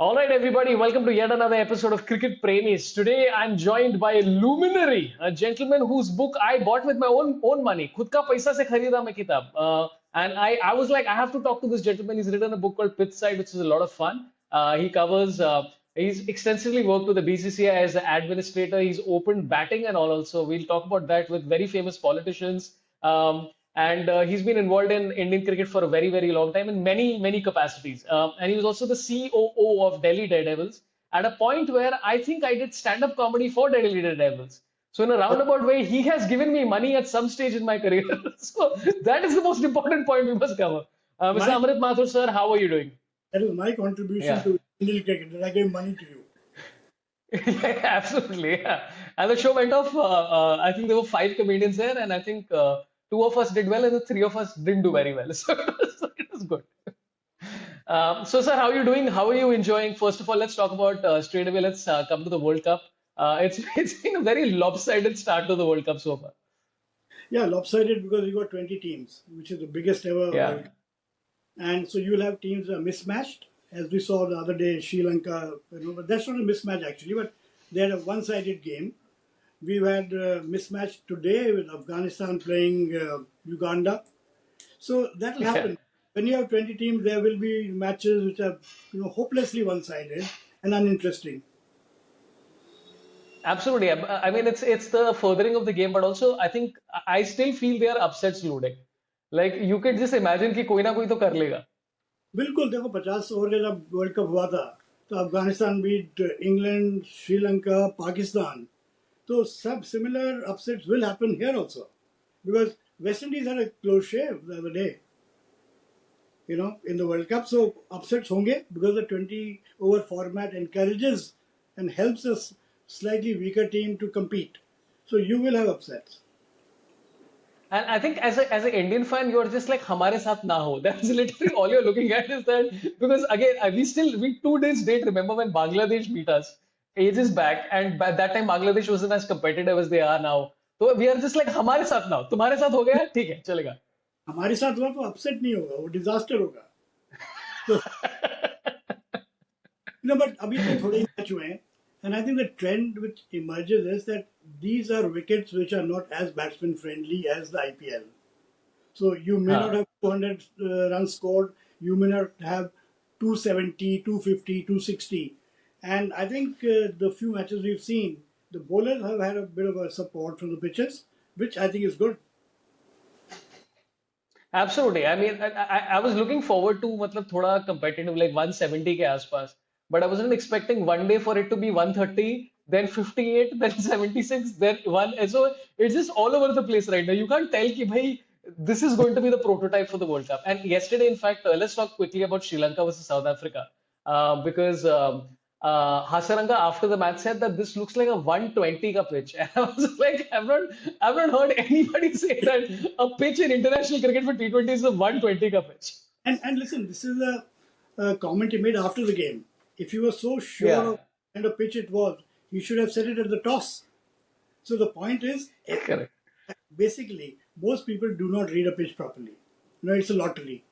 All right, everybody, welcome to yet another episode of Cricket Premis. Today, I'm joined by a luminary, a gentleman whose book I bought with my own money. खुद का पैसा से खरीदा मैं किताब. And I was like, I have to talk to this gentleman. He's written a book called Pitch Side, which is a lot of fun. He's extensively worked with the BCCI as an administrator. He's opened batting and all also. We'll talk about that with very famous politicians. And he's been involved in Indian cricket for a very, very long time in many capacities. And he was also the COO of Delhi Daredevils at a point where I think I did stand-up comedy for Delhi Daredevils. So in a roundabout way, he has given me money at some stage in my career. So that is the most important point we must cover. Mr. My Amrit Mathur, sir, how are you doing? That is my contribution Yeah. to Indian cricket that I gave money to you. Yeah, absolutely. Yeah. And the show went off. I think there were five comedians there, and I think two of us did well, and the three of us didn't do very well. So it was good. So, sir, how are you doing? How are you enjoying? First of all, let's talk about straight away. Let's come to the World Cup. It's been a very lopsided start to the World Cup so far. Yeah, lopsided because you got 20 teams, which is the biggest ever Yeah. World Cup. And so you will have teams that are mismatched, as we saw the other day, Sri Lanka. But that's not a mismatch actually, but they had a one-sided game. We've had mismatch today with Afghanistan playing Uganda. So that will Yeah. happen. When you have 20 teams, there will be matches which are hopelessly one-sided and uninteresting. Absolutely. I mean, it's the furthering of the game, but also I think I still feel they are upsets loading. Like you could just imagine कि कोई ना कोई तो कर लेगा. बिल्कुल देखो 50 over का जब वर्ल्ड कप हुआ था तो अफगानिस्तान बीट इंग्लैंड श्रीलंका पाकिस्तान तो सब similar upsets will happen here also because West Indies had a close shave the other day in the world cup so upsets होंगे because the 20 over format encourages and helps a slightly weaker team to compete so you will have upsets. And I think as an Indian fan, you're just like हमारे साथ ना हो. That's literally all you're looking at is that because again we 2 days date remember when Bangladesh beat us ages back, and by that time Bangladesh wasn't as competitive as they are now. So we are just like हमारे साथ ना हो. तुम्हारे साथ हो गया ठीक है चलेगा. हमारे साथ हुआ तो अपसेट नहीं होगा वो डिजास्टर होगा तो No, but अभी तो थोड़े ही मैच हुए हैं and I think the trend which emerges is that these are wickets which are not as batsman friendly as the IPL. So you may not हाँ. have 200 runs scored, you may not have 270, 250, 260. And I think the few matches we've seen, the bowlers have had a bit of a support from the pitches, which I think is good. Absolutely. I mean, I was looking forward to मतलब थोड़ा competitive like 170 के आसपास, but I wasn't expecting one day for it to be 130, then 58, then 76, then one. And so it's just all over the place right now. You can't tell कि भाई this is going to be the prototype for the World Cup. And yesterday, in fact, let's talk quickly about Sri Lanka versus South Africa, because Hasaranga after the match said that this looks like a 120 ka pitch. And I was like, I've not heard anybody say that a pitch in international cricket for T20 is a 120 ka pitch. And listen, this is a comment he made after the game. If you were so sure of Yeah, what kind of pitch it was, you should have said it at the toss. So the point is, correct. basically, most people do not read a pitch properly. It's a lottery.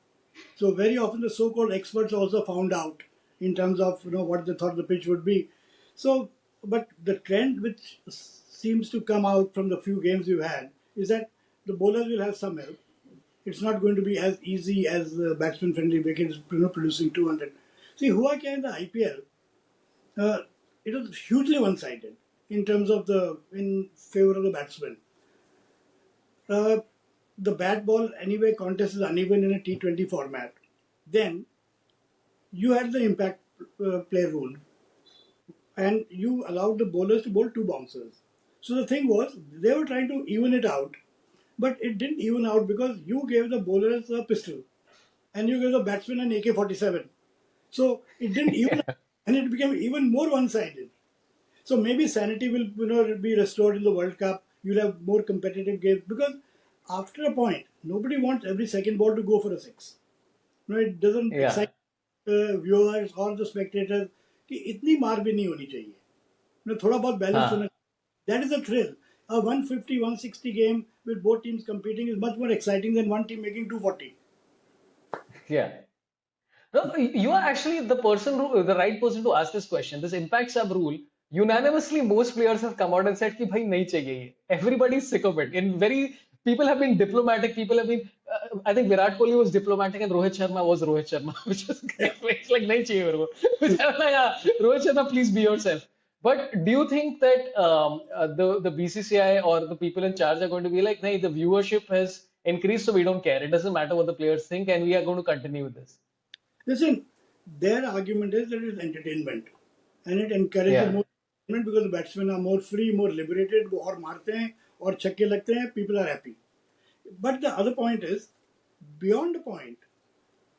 So very often the so-called experts also found out in terms of what they thought the pitch would be. So, but the trend which seems to come out from the few games we've had is that the bowlers will have some help. It's not going to be as easy as the batsman-friendly wickets, producing 200. See, Hua Kya in the IPL, it was hugely one-sided in terms of in favor of the batsman. Uh, the bat ball anyway contest is uneven in a T20 format. Then you had the impact play rule and you allowed the bowlers to bowl two bouncers. So the thing was, they were trying to even it out, but it didn't even out because you gave the bowlers a pistol and you gave the batsman an AK-47. So it didn't even out, and it became even more one-sided. So maybe sanity will be restored in the World Cup. You'll have more competitive games because after a point, nobody wants every second ball to go for a six. It doesn't Yeah. excite viewers or the spectators कि इतनी मार भी नहीं होनी चाहिए थोड़ा बहुत balance होना हाँ. that is a thrill. A 150 160 game with both teams competing is much more exciting than one team making 240. Yeah. No, you are actually the right person to ask this question. This impact sub rule, unanimously, most players have come out and said कि भाई नहीं चाहिए ये. Everybody's sick of it. People have been diplomatic. People have been. I think Virat Kohli was diplomatic and Rohit Sharma was Rohit Sharma, which is it's like नहीं चाहिए मेरे को. Which I'm like, yeah, Rohit Sharma, please be yourself. But do you think that the BCCI or the people in charge are going to be like, no, the viewership has increased, so we don't care. It doesn't matter what the players think, and we are going to continue with this. Listen, their argument is that it's entertainment and it encourages Yeah. more entertainment because the batsmen are more free, more liberated, वो और मारते हैं और छक्के लगते हैं, people are happy. But the other point is, beyond the point,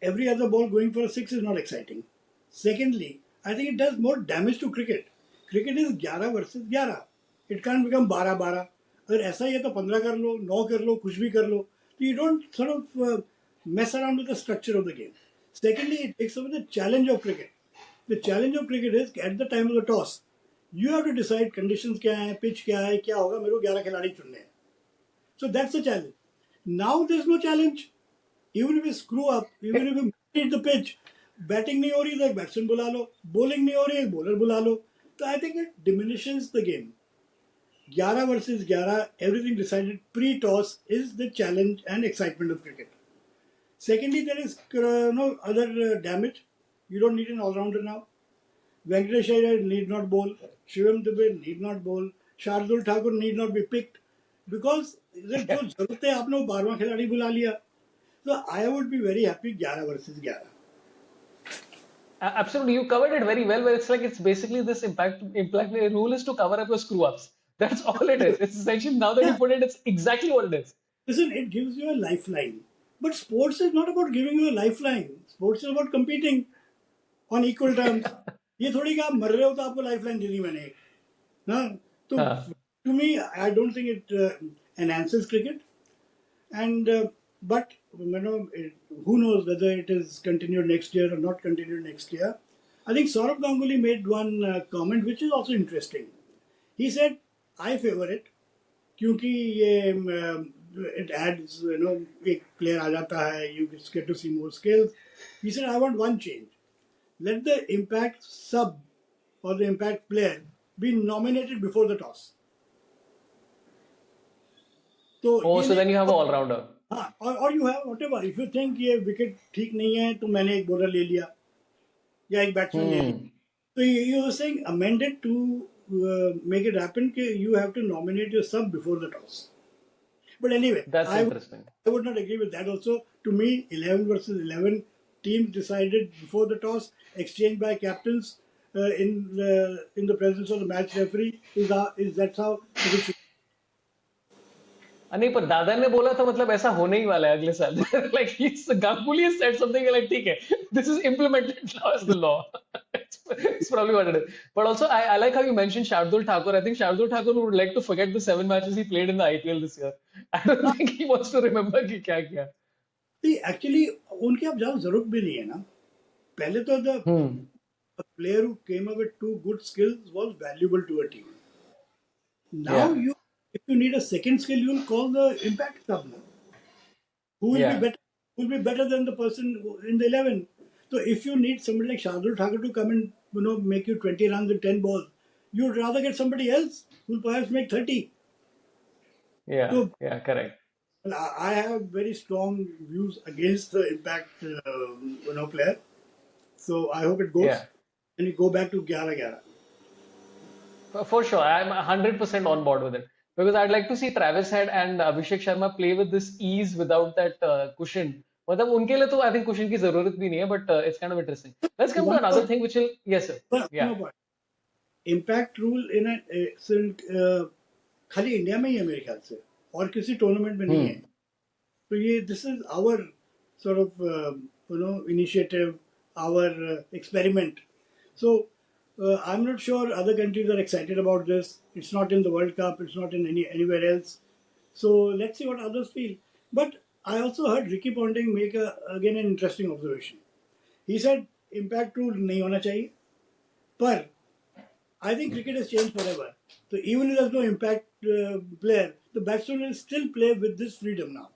every other ball going for a six is not exciting. Secondly, I think it does more damage to cricket. Cricket is 11 versus 11. It can't become 12-12. अगर ऐसा ही है तो 15 कर लो, 9 कर लो, कुछ भी कर लो. So you don't sort of mess around with the structure of the game. Secondly, it takes away the challenge of cricket. The challenge of cricket is at the time of the toss, you have to decide conditions क्या है, pitch क्या है, क्या होगा, मेरे को 11 खिलाड़ी चुनने हैं. So that's the challenge. Now there's no challenge. Even if you screw up, even if you hit the pitch, batting नहीं हो रही तो एक बैट्समैन बुला लो, बॉलिंग नहीं हो रही एक बॉलर बुला लो. तो I think it diminishes the game. 11 versus 11, everything decided pre-toss is the challenge and excitement of cricket. Secondly, there is no other damage. You don't need an all-rounder now. Venkatesh Iyer need not bowl. Shivam Dubey need not bowl. Shardul Thakur need not be picked because जो जरूरत है आपने वो 12वां खिलाड़ी बुला लिया. So I would be very happy 11 versus 11. Absolutely, you covered it very well. Where it's like it's basically this impact rule is to cover up your screw ups. That's all it is. It's essentially now that you put it, it's exactly what it is. Listen, it gives you a lifeline. But sports is not about giving you a lifeline. Sports is about competing on equal terms. ये थोड़ी कि आप मर रहे हो तो आपको lifeline दे दी मैंने ना. तो to me, I don't think it enhances cricket. And but you know, who knows whether it is continued next year or not continued next year. I think Saurabh Ganguly made one comment which is also interesting. He said, I favor it क्योंकि ये it adds, you know, एक player आ जाता है, you get to see more skills. He said, I want one change. Let the impact sub or the impact player be nominated before the toss. So then you have an all-rounder. हाँ, or you have whatever. If you think ये wicket ठीक नहीं है तो मैंने एक bowler ले लिया या एक बैट्समैन ले लिया. So you were saying amended to make it happen कि you have to nominate your sub before the toss. But anyway, That's interesting. I would not agree with that also. To me, 11 versus 11 teams decided before the toss, exchanged by captains in the presence of the match referee. Is that's how it should. नहीं पर दादा ने बोला था मतलब ऐसा होने ही वाला है अगले साल. Like Ganguly has said something like ठीक है, this is implemented now as the law. It's probably what it is. But also I like how you mentioned Shardul Thakur. I think Shardul Thakur would like to forget the 7 matches he played in the IPL this year. I don't think he wants to remember कि क्या किया. See, actually उनकी अब ज़्यादा जरूरत भी नहीं है ना. पहले तो a player who came up with 2 good skills was valuable to a team. Now if you need a second skill, you'll call the impact sub now. Who will be better? Who will be better than the person in the 11? So if you need somebody like Shardul Thakur to come and make you 20 runs in 10 balls, you'd rather get somebody else who'll perhaps make 30. So, correct. I have very strong views against the impact player. So I hope it goes and you go back to 11-11. For sure, I'm 100% on board with it. Because I'd like to see Travis Head and Abhishek Sharma play with this ease without that cushion. मतलब उनके लिए तो I think cushion की जरूरत भी नहीं है, but it's kind of interesting. Let's come to another thing which will, yes sir. Impact rule in खाली इंडिया में ही है मेरे ख्याल से और किसी टूर्नामेंट में नहीं है. तो ये this is our sort of initiative, our experiment. So I'm not sure other countries are excited about this. It's not in the World Cup. It's not in anywhere else. So let's see what others feel. But I also heard Ricky Ponting make again an interesting observation. He said impact rule नहीं होना चाहिए. But I think cricket has changed forever. So even if there's no impact player, the batsman will still play with this freedom now.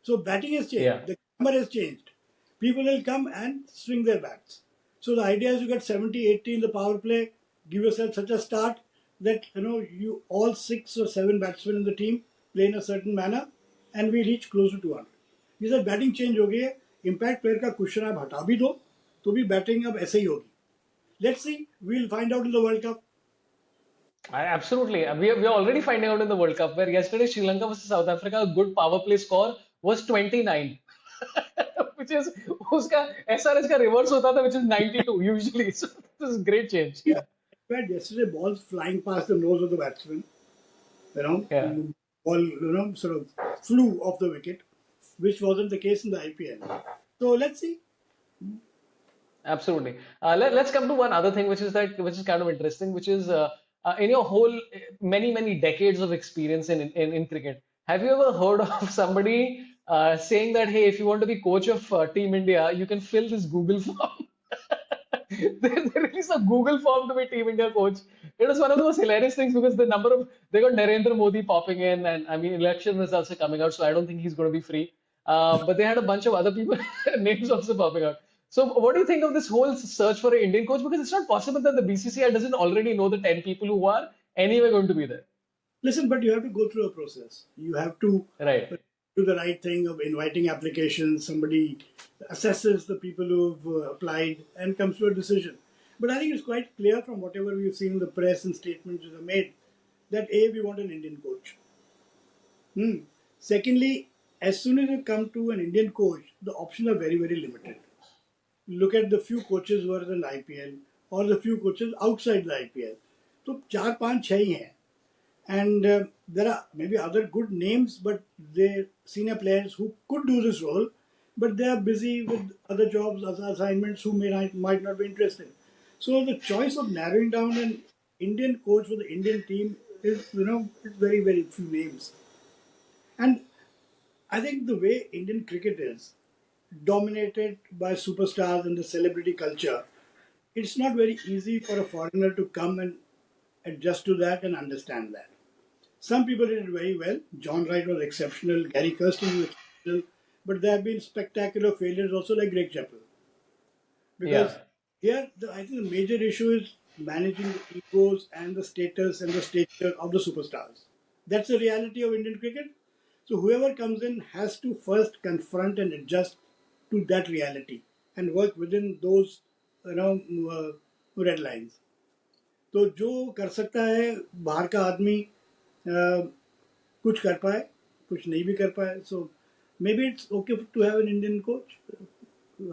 So batting has changed. The grammar has changed. People will come and swing their bats. So the idea is you get 70, 80 in the power play, give yourself such a start that you all 6 or 7 batsmen in the team play in a certain manner and we reach close to 200. ये sir batting change हो गई है, impact player का question आप हटा भी दो तो भी बैटिंग अब ऐसे ही होगी. Let's see, we will find out in the world cup. Absolutely. We are already finding out in the World Cup where yesterday Sri Lanka versus South Africa, a good power play score was 29. Which is, uska SRH ka reverse hota tha, which is 92 usually. So this is great change. Yeah. Yesterday balls flying past the nose of the batsman, Yeah. ball sort of flew off the wicket, which wasn't the case in the IPL. So let's see. Absolutely. Let's come to one other thing, which is kind of interesting, which is in your whole many decades of experience in cricket, have you ever heard of somebody saying that, hey, if you want to be coach of Team India, you can fill this Google form? They released a Google form to be Team India coach. It was one of the most hilarious things because they got Narendra Modi popping in, and I mean, election results are coming out, so I don't think he's going to be free. But they had a bunch of other people names also popping out. So, what do you think of this whole search for an Indian coach? Because it's not possible that the BCCI doesn't already know the 10 people who are anyway going to be there. Listen, but you have to go through a process. You have to Right. do the right thing of inviting applications. Somebody assesses the people who've applied and comes to a decision. But I think it's quite clear from whatever we've seen in the press and statements that are made that A, we want an Indian coach. Secondly, as soon as you come to an Indian coach, the options are very, very limited. Look at the few coaches who are in the IPL or the few coaches outside the IPL. So, 4, 5, 6 ही हैं. And there are maybe other good names, but they're senior players who could do this role, but they are busy with other jobs, other assignments who might not be interested. So the choice of narrowing down an Indian coach for the Indian team is, it's very, very few names. And I think the way Indian cricket is dominated by superstars and the celebrity culture, it's not very easy for a foreigner to come and adjust to that and understand that. Some people did it very well. John Wright was exceptional. Gary Kirsten was exceptional. But there have been spectacular failures also like Greg Chappell. Because Yeah. here, I think the major issue is managing the egos and the status and the stature of the superstars. That's the reality of Indian cricket. So whoever comes in has to first confront and adjust to that reality and work within those red lines. तो जो कर सकता है बाहर का आदमी कुछ कर पाए, कुछ नहीं भी कर पाए. So maybe it's okay to have an Indian coach.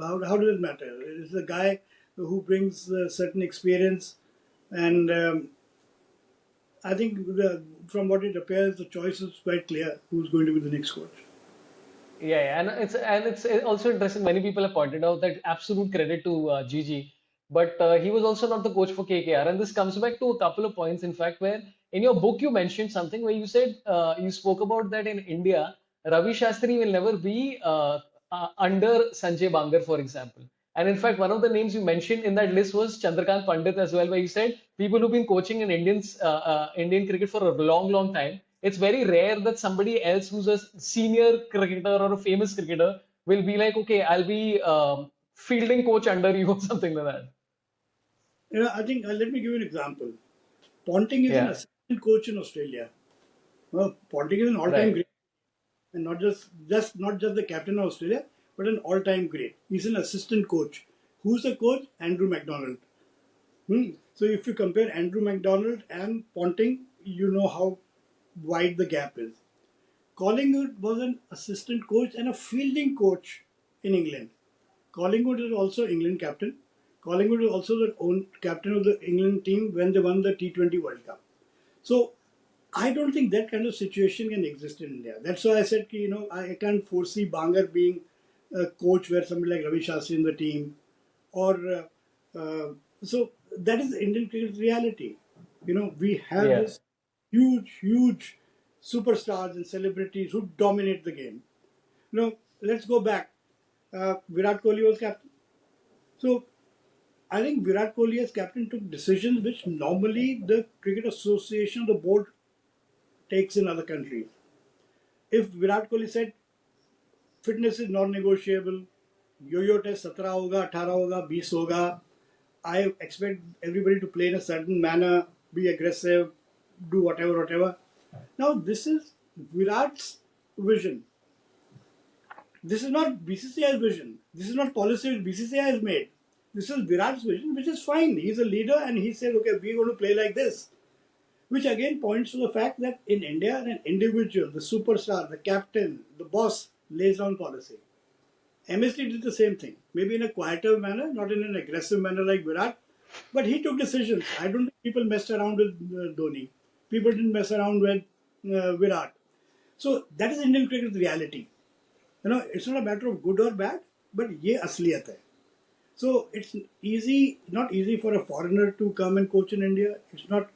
How does it matter? It's a guy who brings a certain experience, and I think from what it appears, the choice is quite clear who's going to be the next coach. Yeah, and it's also interesting. Many people have pointed out that absolute credit to Gigi, but he was also not the coach for KKR. And this comes back to a couple of points, in fact, where in your book you mentioned something where you said you spoke about that in India, Ravi Shastri will never be under Sanjay Bangar, for example. And in fact, one of the names you mentioned in that list was Chandrakant Pandit as well, where you said people who've been coaching in Indian cricket for a long time, it's very rare that somebody else who's a senior cricketer or a famous cricketer will be like, okay, I'll be fielding coach under you or something like that. I think let me give you an example. Ponting is an Yeah, assistant coach in Australia. Ponting is an all-time right. great, and not just the captain of Australia, but an all-time great. He's an assistant coach. Who's the coach? Andrew McDonald. So if you compare Andrew McDonald and Ponting, you know how wide the gap is. Collingwood was an assistant coach and a fielding coach in England. Collingwood is also England captain. Collingwood is also the own captain of the England team when they won the T20 World Cup. So I don't think that kind of situation can exist in India. That's why I said, I can't foresee Bangar being a coach where somebody like Ravi Shastri in the team, or so that is Indian cricket reality. We have Yeah. this huge superstars and celebrities who dominate the game. Let's go back. Virat Kohli was captain. So I think Virat Kohli as captain took decisions which normally the Cricket Association, the board, takes in other countries. If Virat Kohli said fitness is non-negotiable, yo-yo test 17 होगा, 18 होगा, 20 होगा. I expect everybody to play in a certain manner, be aggressive, do whatever. Now this is Virat's vision. This is not BCCI's vision. This is not policy which BCCI has made. This is Virat's vision, which is fine. He's a leader and he said, okay, we're going to play like this. Which again points to the fact that in India, an individual, the superstar, the captain, the boss, lays down policy. MSD did the same thing. Maybe in a quieter manner, not in an aggressive manner like Virat, but he took decisions. I don't think people messed around with Dhoni. People didn't mess around with Virat. So that is Indian cricket's reality. It's not a matter of good or bad, but ye asliyat hai. So it's not easy for a foreigner to come and coach in India. It's not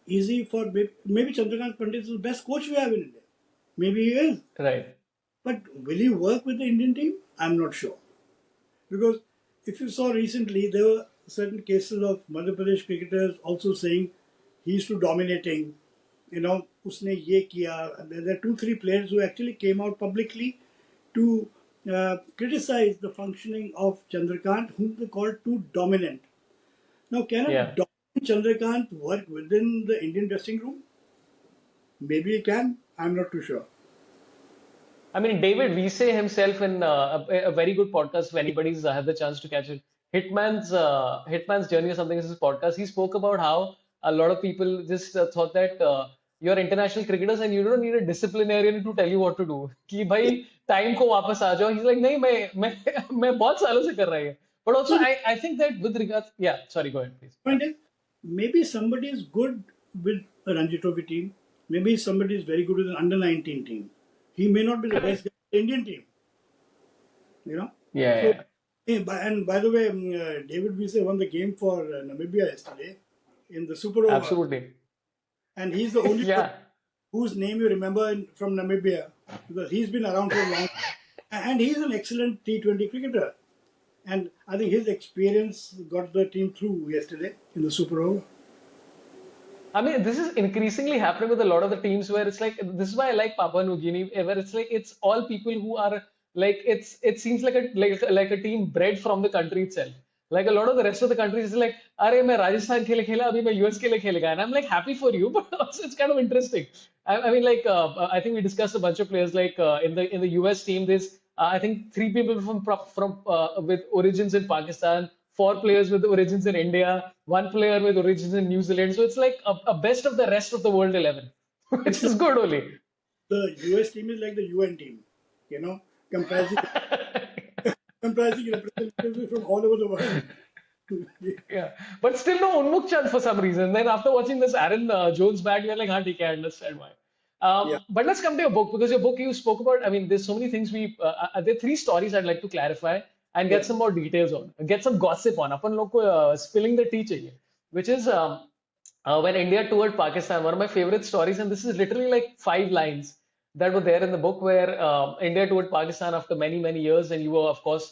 easy for maybe Chandrakant Pandit is the best coach we have in India. Maybe he is. Right. But will he work with the Indian team? I'm not sure. Because if you saw recently, there were certain cases of Madhya Pradesh cricketers also saying he's too dominating. Usne ye kiya. There are 2-3 players who actually came out publicly to criticize the functioning of Chandrakant, whom they called too dominant. Now, can a Yeah. dominant Chandrakant work within the Indian dressing room? Maybe he can. I'm not too sure. I mean, David Wiese himself in a very good podcast. If anybody's had the chance to catch it, Hitman's Journey or something is his podcast. He spoke about how a lot of people just thought that you're international cricketers and you don't need a disciplinarian to tell you what to do. कि भाई time को वापस आ जाओ. He's like नहीं मैं बहुत सालों से कर रहा है. But also So the I think that with regards, yeah, sorry, go ahead, please. point is, maybe somebody is good with a Ranji Trophy team. Maybe somebody is very good with an under 19 team. He may not be the best guy in the Indian team. Yeah, So, yeah, and by the way, David Wiese won the game for Namibia yesterday in the Super Over. absolutely. And he's the only person Yeah. whose name you remember from Namibia because he's been around for a long time. And he's an excellent T20 cricketer. And I think his experience got the team through yesterday in the Super Over. I mean, this is increasingly happening with a lot of the teams where it's like this is why I like Papua New Guinea, where it's like it's all people who are like it seems like a team bred from the country itself. Like a lot of the rest of the countries is like, अरे मैं राजस्थान के लिए खेला, अभी मैं US के लिए खेलेगा, and I'm like happy for you, but also it's kind of interesting. I mean, like I think we discussed a bunch of players like in the US team. There's I think 3 people from with origins in Pakistan, 4 players with origins in India, 1 player with origins in New Zealand. So it's like a best of the rest of the world 11, which is good only. The US team is like the UN team, comprising representatives from all over the world. Yeah, but still no Unmukh Chand for some reason. Then after watching this Aaron Jones bat, you're like, "Haan, theek hai, I understand why." Yeah. But let's come to your book because your book you spoke about. I mean, there's so many things there are 3 stories I'd like to clarify and get Yeah. some more details on, get some gossip on. अपन लोग को spilling the tea चाहिए, which is when India toured Pakistan. One of my favorite stories, and this is literally like 5 lines that were there in the book where India toured Pakistan after many years, and you were, of course,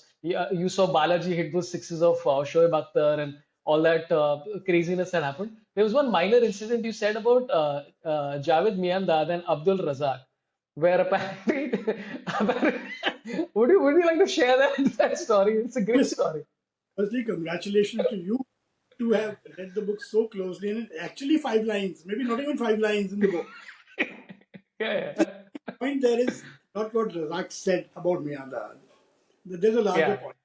you saw Balaji hit those sixes of Shoaib Akhtar and all that craziness that happened. There was one minor incident you said about Javed Miandad and Abdul Razak, where apparently, would you like to share that story? It's a great story. Firstly, congratulations to you to have read the book so closely. And actually, 5 lines, maybe not even 5 lines in the book. Yeah. The point there is not what Razak said about Miandad. There's a larger Yeah. point.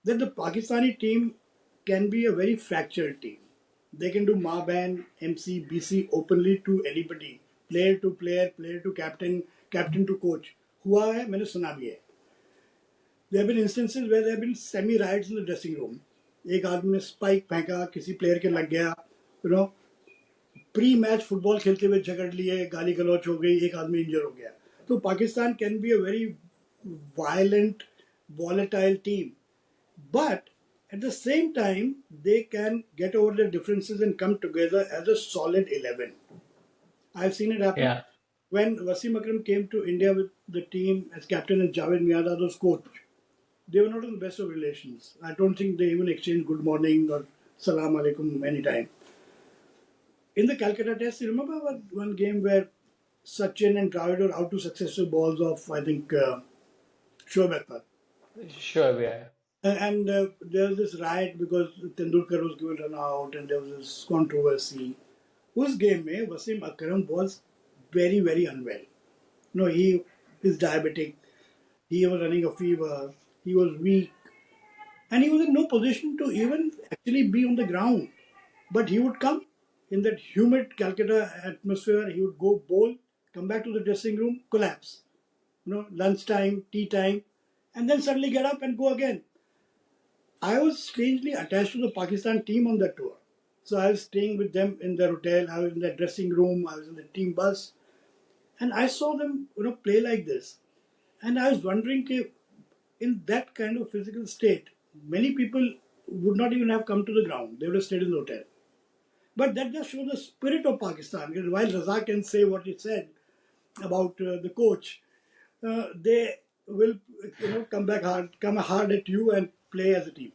That the Pakistani team can be a very fractured team. They can do Maban, MC, BC openly to anybody. Player to player, player to captain, captain to coach. हुआ है मैंने सुना भी है. There have been instances where there have been semi-riots in the dressing room. एक आदमी ने spike फेंका, किसी प्लेयर के लग गया, प्री मैच फुटबॉल खेलते हुए झगड़ लिए, गाली गलौच हो गई, एक आदमी इंजर हो गया. तो Pakistan can be a very violent, volatile team. But at the same time, they can get over their differences and come together as a solid 11. I've seen it happen. Yeah. When Wasim Akram came to India with the team as captain and Javed Miandad was coach, they were not in the best of relations. I don't think they even exchanged good morning or salam alaikum anytime. In the Calcutta test, you remember one game where Sachin and Dravid were out to successive balls of, I think, Shoaib Akhtar. Sure, yeah. And there was this riot because Tendulkar was given run out, and there was this controversy. Whose game में Wasim Akram was very very unwell. No, he is diabetic. He was running a fever. He was weak, and he was in no position to even actually be on the ground. But he would come in that humid Calcutta atmosphere. He would go bowl, come back to the dressing room, collapse. Lunchtime, tea time, and then suddenly get up and go again. I was strangely attached to the Pakistan team on that tour. So I was staying with them in their hotel. I was in their dressing room. I was in the team bus, and I saw them, play like this. And I was wondering, if in that kind of physical state, many people would not even have come to the ground. They would have stayed in the hotel. But that just shows the spirit of Pakistan. Because while Raza can say what he said about the coach, they will, come hard at you and play as a team.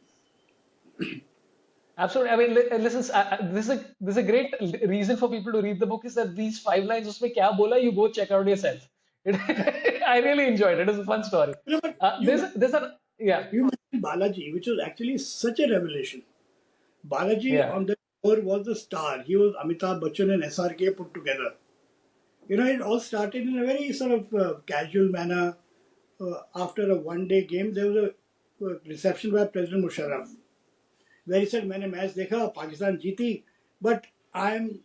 Absolutely. I mean, listen, this is a great reason for people to read the book is that these 5 lines, उसमें क्या बोला, you go check out yourself. I really enjoyed it. It was a fun story. But There's a yeah, you mentioned Balaji, which was actually such a revelation. Balaji yeah. on the tour was the star. He was Amitabh Bachchan and SRK put together. It all started in a very sort of casual manner. After a one-day game, there was a reception by President Musharraf, where he said, मैंने match देखा, पाकिस्तान जीती, but I'm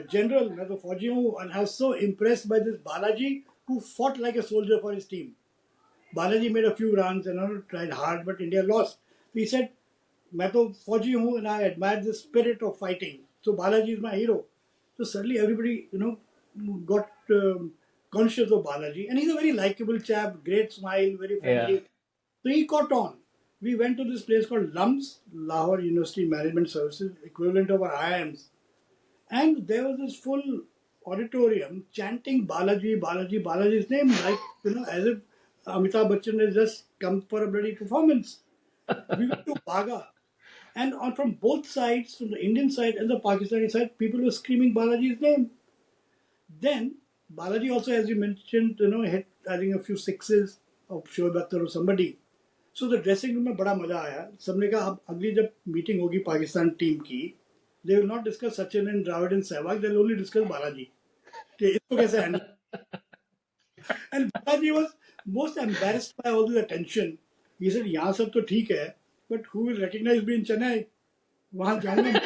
general, मैं तो फौजी हूँ, and I was so impressed by this Balaji who fought like a soldier for his team. Balaji made a few runs and tried hard, but India lost. So he said, मैं तो फौजी हूँ and I admire the spirit of fighting. So Balaji is my hero. So suddenly everybody, got conscious of Balaji. And he's a very likable chap, great smile, very Yeah. friendly. So he caught on. We went to this place called LUMS, Lahore University Management Services, equivalent of our IIMs. And there was this full auditorium chanting Balaji, Balaji, Balaji's name, like, as if Amitabh Bachchan has just come for a bloody performance. We went to Baga. And from both sides, from the Indian side and the Pakistani side, people were screaming Balaji's name. Then Balaji also, as you mentioned, hit I think a few sixes of Shoaib Akhtar or somebody. So the dressing room में बड़ा मजा आया. सबने कहा अब अगली जब meeting होगी पाकिस्तान टीम की, they will not discuss Sachin and Dravid and Sehwag. They'll only discuss Balaji. कि इसको कैसे handle. And Balaji was most embarrassed by all the attention. He said, यहाँ सब तो ठीक है, but who will recognize me in Chennai? वहाँ जाऊंगा.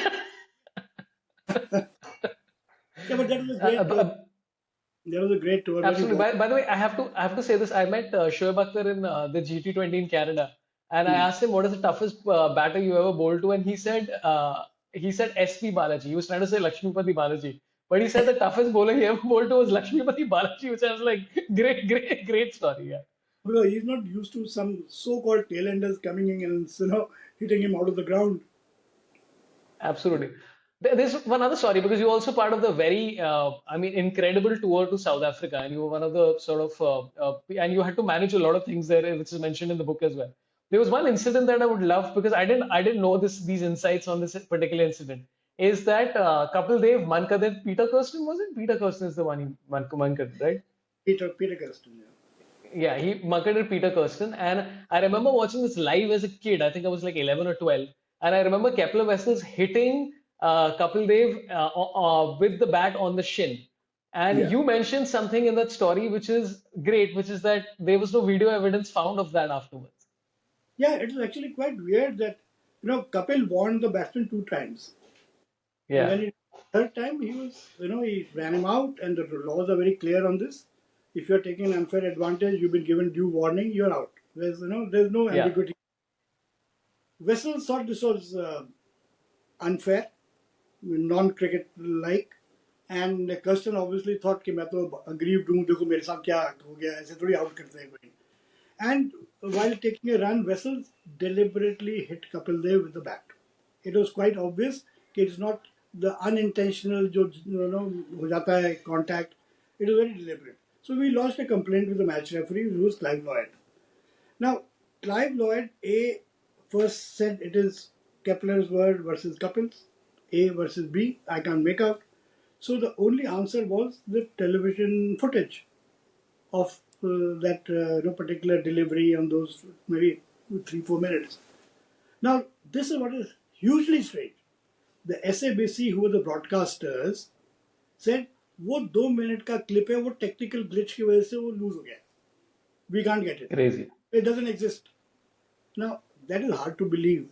Yeah, but that was a Uh, great uh, tour. uh, That was a great tour. Very Absolutely. warm. By the way, I have to say this. I met Shoaib Akhtar in the GT20 in Canada, and I Hmm. asked him what is the toughest batter you ever bowled to, and he said SP Balaji. He was trying to say Lakshmipati Balaji, but he said the toughest bowler he ever bowled to was Lakshmipati Balaji, which I was like, great, great, great story. Yeah. Because he's not used to some so-called tailenders coming in and hitting him out of the ground. Absolutely. There's one other story because you're also part of the very, I mean, incredible tour to South Africa, and you were one of the sort of, and you had to manage a lot of things there, which is mentioned in the book as well. There was one incident that I would love because I didn't know these insights on this particular incident. Is that Kapil Dev Mankad and Peter Kirsten, was it? Peter Kirsten is the one, Mankad, right? Peter Custon, yeah. Yeah, he marketed Peter Kirsten, and I remember watching this live as a kid. I think I was like 11 or 12, and I remember Kepler Wessels hitting Kapil Dev with the bat on the shin. And Yeah. you mentioned something in that story which is great, which is that there was no video evidence found of that afterwards. Yeah, it was actually quite weird that, Kapil warned the batsman two times. And Yeah, when it third time, he ran him out, and the laws are very clear on this. If you're taking an unfair advantage, you've been given due warning, you're out. There's no yeah, ambiguity. Wessels thought this was unfair, non-cricket like, and Kirsten obviously thought कि मैं तो aggrieved हूँ, देखो मेरे साथ क्या हो गया, ऐसे थोड़ी out करते हैं कोई. And while taking a run, Wessels deliberately hit Kapil Dev with the bat. It was quite obvious that it's not the unintentional जो हो जाता है contact. It was very deliberate. So we lodged a complaint with the match referee, who was Clive Lloyd. Now, Clive Lloyd, first said it is Kepler's word versus Kapil's, A versus B. I can't make out. So the only answer was the television footage of that particular delivery on those maybe 3-4 minutes. Now, this is what is hugely strange. The SABC, who were the broadcasters, said वो 2 minute का clip है वो technical glitch की वजह से वो loose हो गया. We can't get it. Crazy. It doesn't exist. Now, that is hard to believe.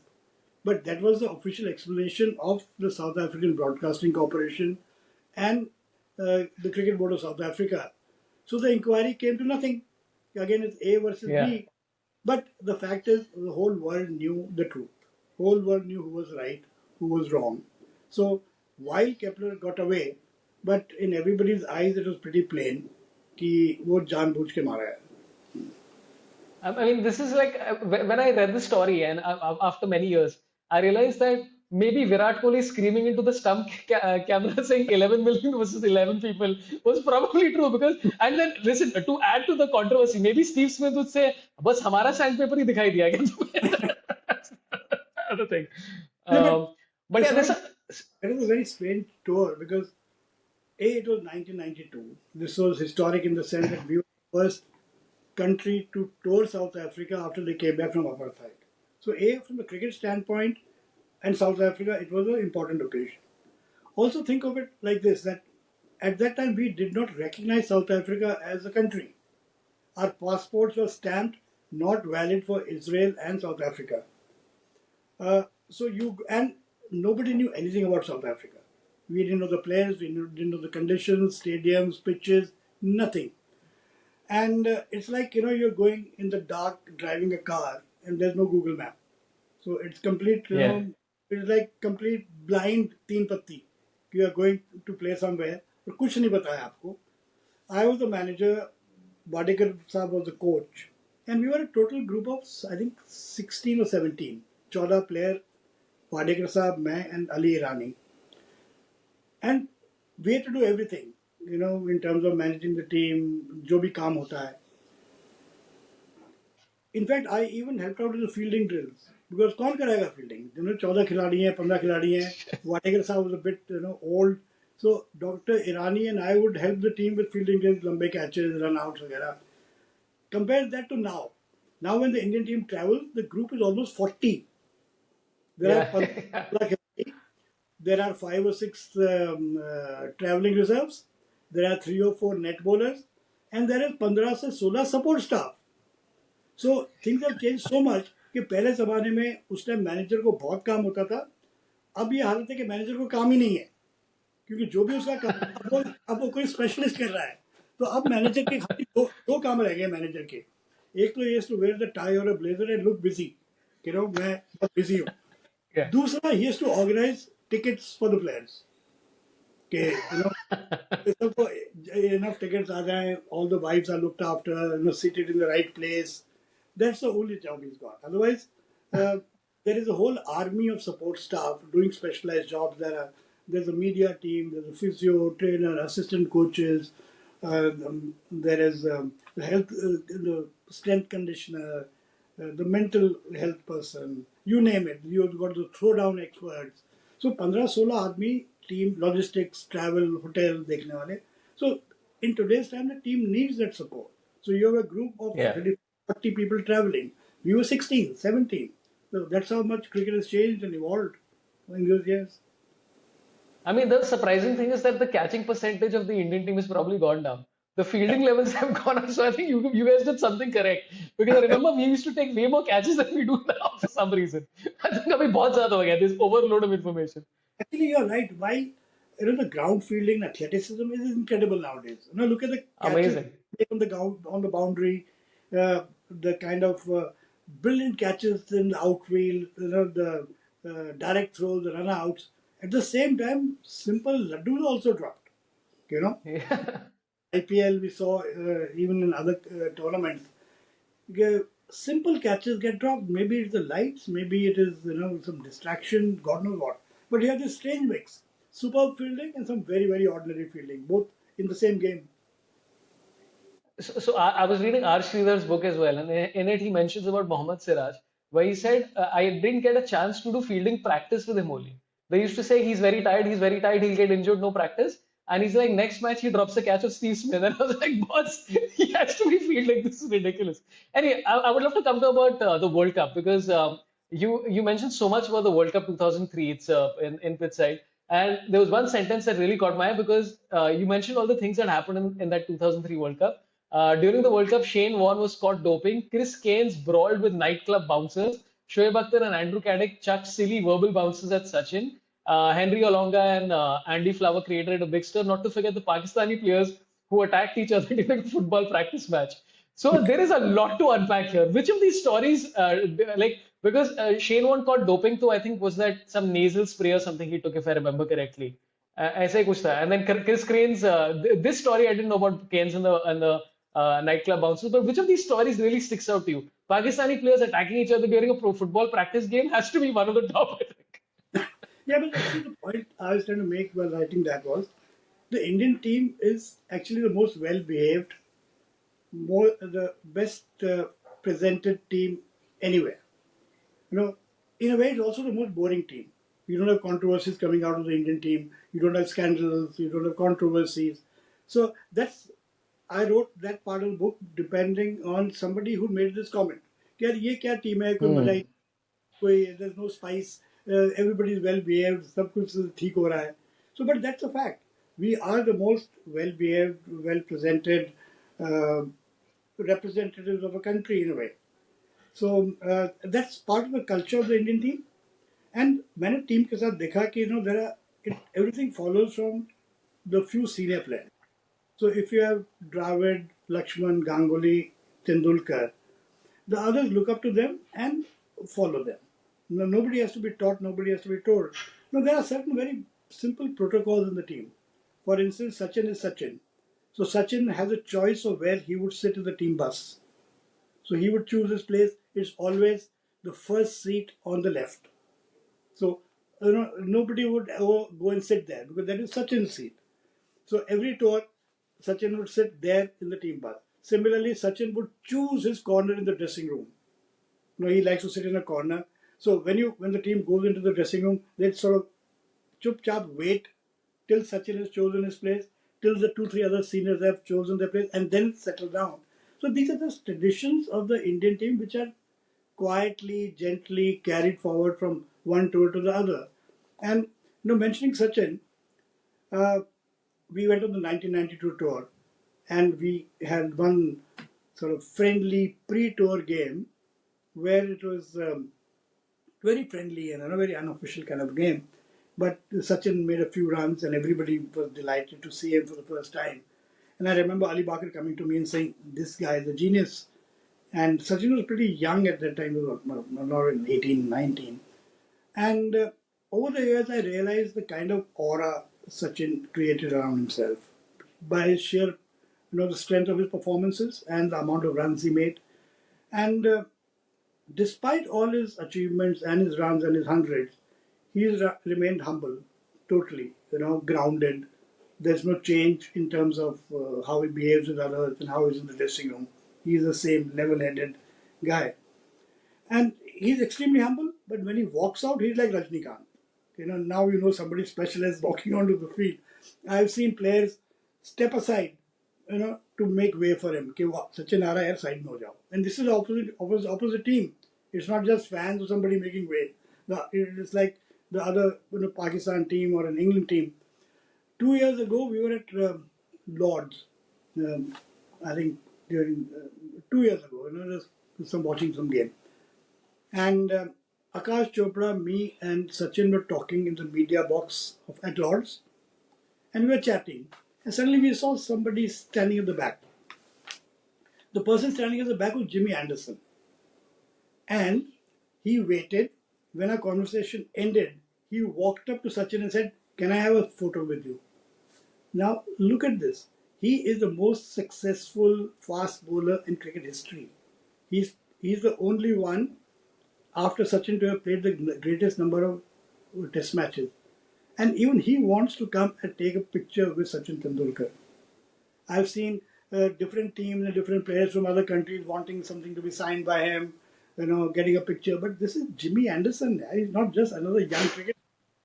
But that was the official explanation of the South African Broadcasting Corporation and the Cricket Board of South Africa. So the inquiry came to nothing. Again, it's A versus B. But the fact is, the whole world knew the truth. Whole world knew who was right, who was wrong. So while Kepler got away, but in everybody's eyes it was pretty plain कि वो जानबूझ के मारा है. I mean, this is like when I read the story, and after many years, I realized that maybe Virat Kohli screaming into the stump camera saying 11 million versus 11 people was probably true. Because, and then listen, to add to the controversy, maybe Steve Smith would say, "बस हमारा sandpaper ही दिखाई दिया क्या तुम्हें?" That's the other thing. But yeah, it was a very strange tour because it was 1992. This was historic in the sense that we were the first country to tour South Africa after they came back from apartheid. So, from the cricket standpoint and South Africa, it was an important occasion. Also, think of it like this: that at that time we did not recognize South Africa as a country. Our passports were stamped not valid for Israel and South Africa. And nobody knew anything about South Africa. We didn't know the players, we didn't know the conditions, stadiums, pitches, nothing. And it's like, you're going in the dark driving a car and there's no Google map. So it's complete, it's like complete blind teen patti. You are going to play somewhere, but kuch nahi bataya aapko. I was the manager, Wadekar Saab was the coach. And we were a total group of, I think, 16 or 17. 14 player, Wadekar Saab, main and Ali Irani. And we had to do everything, in terms of managing the team, जो भी काम होता है. In fact, I even helped out with the fielding drills. Because कौन करेगा fielding? 14 खिलाड़ी हैं, 15 खिलाड़ी हैं. Wadekar Saab was a bit, old. So Dr. Irani and I would help the team with fielding drills, lambe catches, run outs, etc. Compare that to now. Now when the Indian team travels, the group is almost 40. There are 5 or 6 traveling reserves. There are 3 or 4 net bowlers. And there is 15 से 16 support staff. So things have changed so much कि पहले ज़माने में उस time manager को बहुत काम होता था. अब ये हालत है कि मैनेजर को काम ही नहीं है. क्योंकि जो भी उसका काम अब वो कोई स्पेशलिस्ट कर रहा है. तो अब मैनेजर के खाली दो काम रह गए मैनेजर के. एक तो ये टू वेयर द टाई और अ ब्लेजर एंड लुक बिजी. मैं बहुत बिजी हूँ. दूसरा he has to organize tickets for the players. Okay, सबको enough tickets आ जाएं, all the wives are looked after, seated in the right place. That's the only job he's got. Otherwise, there is a whole army of support staff doing specialized jobs. There's a media team, there's a physio, trainer, assistant coaches. There is the health, the strength conditioner, the mental health person. You name it. You've got the throwdown experts. So 15-16 आदमी team, logistics, travel, hotel देखने वाले. So in today's time, the team needs that support. So you have a group of 40 people traveling. We were 16, 17. So that's how much cricket has changed and evolved in those years. I mean, the surprising thing is that the catching percentage of the Indian team has probably gone down. The fielding levels have gone up. So I think you guys did something correct. Because I remember we used to take way more catches than we do now for some reason. I think अभी बहुत ज़्यादा हो गया. This overload of information. Actually, you're right. While the ground fielding athleticism is incredible nowadays. Look at the catches on the boundary, the kind of brilliant catches in the outfield, the direct throws, the run-outs. At the same time, simple laddus also dropped. IPL we saw even in other tournaments. Simple catches get dropped. Maybe it's the lights, maybe it is some distraction, God knows what. But you have this strange mix: superb fielding and some very very ordinary fielding, both in the same game. So I was reading R. Sridhar's book as well, and in it he mentions about Mohammad Siraj, where he said, I didn't get a chance to do fielding practice with him only. They used to say he's very tired, he'll get injured, no practice. And he's like, next match he drops a catch of Steve Smith. And I was like, boss, he has to be fielding. This is ridiculous. Anyway, I would love to come to about the World Cup because you mentioned so much about the World Cup 2003. It's in Pittside. And there was one sentence that really caught my eye because you mentioned all the things that happened in that 2003 World Cup. During the World Cup, Shane Warne was caught doping. Chris Gaines brawled with nightclub bouncers. Shoaib Akhtar and Andrew Caddick chucked silly verbal bounces at Sachin. Henry Olonga and Andy Flower created a big stir, not to forget the Pakistani players who attacked each other during a football practice match. So there is a lot to unpack here. Which of these stories, because Shane Warne caught doping too, I think was that some nasal spray or something he took, if I remember correctly. ऐसा ही कुछ था. And then Chris Crane's, this story I didn't know about Canes and the nightclub bouncers, but which of these stories really sticks out to you? Pakistani players attacking each other during a pro football practice game has to be one of the top, I think. Yeah, but actually the point I was trying to make while writing that was the Indian team is actually the most well-behaved, the best presented team anywhere. You know, in a way, it's also the most boring team. You don't have controversies coming out of the Indian team. You don't have scandals. You don't have controversies. So that's I wrote that part of the book depending on somebody who made this comment. यार ये क्या team है कोई मजा ही कोई there's no spice everybody is well behaved सब कुछ ठीक हो रहा है. So but that's a fact. We are the most well behaved, well presented representatives of a country in a way. So that's part of the culture of the Indian team. And मैंने team के साथ देखा कि there are everything follows from the few senior players. So if you have Dravid, Lakshman, Ganguly, Tendulkar, the others look up to them and follow them. No, nobody has to be taught, nobody has to be told. No, there are certain very simple protocols in the team. For instance, Sachin is Sachin. So Sachin has a choice of where he would sit in the team bus. So he would choose his place. It's always the first seat on the left. So nobody would ever go and sit there because that is Sachin's seat. So every tour, Sachin would sit there in the team bus. Similarly, Sachin would choose his corner in the dressing room. He likes to sit in a corner. So when the team goes into the dressing room, they sort of chup chap wait till Sachin has chosen his place, till the 2-3 other seniors have chosen their place, and then settle down. So these are the traditions of the Indian team which are quietly, gently carried forward from one tour to the other. And mentioning Sachin, we went on the 1992 tour, and we had one sort of friendly pre-tour game where it was very friendly and a very unofficial kind of game. But Sachin made a few runs, and everybody was delighted to see him for the first time. And I remember Ali Bakr coming to me and saying, "This guy is a genius." And Sachin was pretty young at that time, he was not in 18, 19. And over the years, I realized the kind of aura Sachin created around himself by his sheer, the strength of his performances and the amount of runs he made. And despite all his achievements and his runs and his hundreds, he's remained humble, totally, grounded. There's no change in terms of how he behaves with others and how he's in the dressing room. He's the same level-headed guy. And he's extremely humble, but when he walks out, he's like Rajnikant. Now somebody special is walking onto the field. I've seen players step aside, to make way for him. Sachin aa raha hai, side mein ho jao. And this is the opposite team. It's not just fans or somebody making way. It's like the other Pakistan team or an England team. 2 years ago, we were at Lords. I think during 2 years ago, just watching some game. And Akash Chopra, me, and Sachin were talking in the media box at Lords, and we were chatting. And suddenly we saw somebody standing at the back. The person standing at the back was Jimmy Anderson. And he waited. When our conversation ended, he walked up to Sachin and said, "Can I have a photo with you?" Now, look at this. He is the most successful fast bowler in cricket history. He's the only one after Sachin to have played the greatest number of test matches. And even he wants to come and take a picture with Sachin Tendulkar. I've seen different teams and different players from other countries wanting something to be signed by him, getting a picture. But this is Jimmy Anderson. He's not just another young cricketer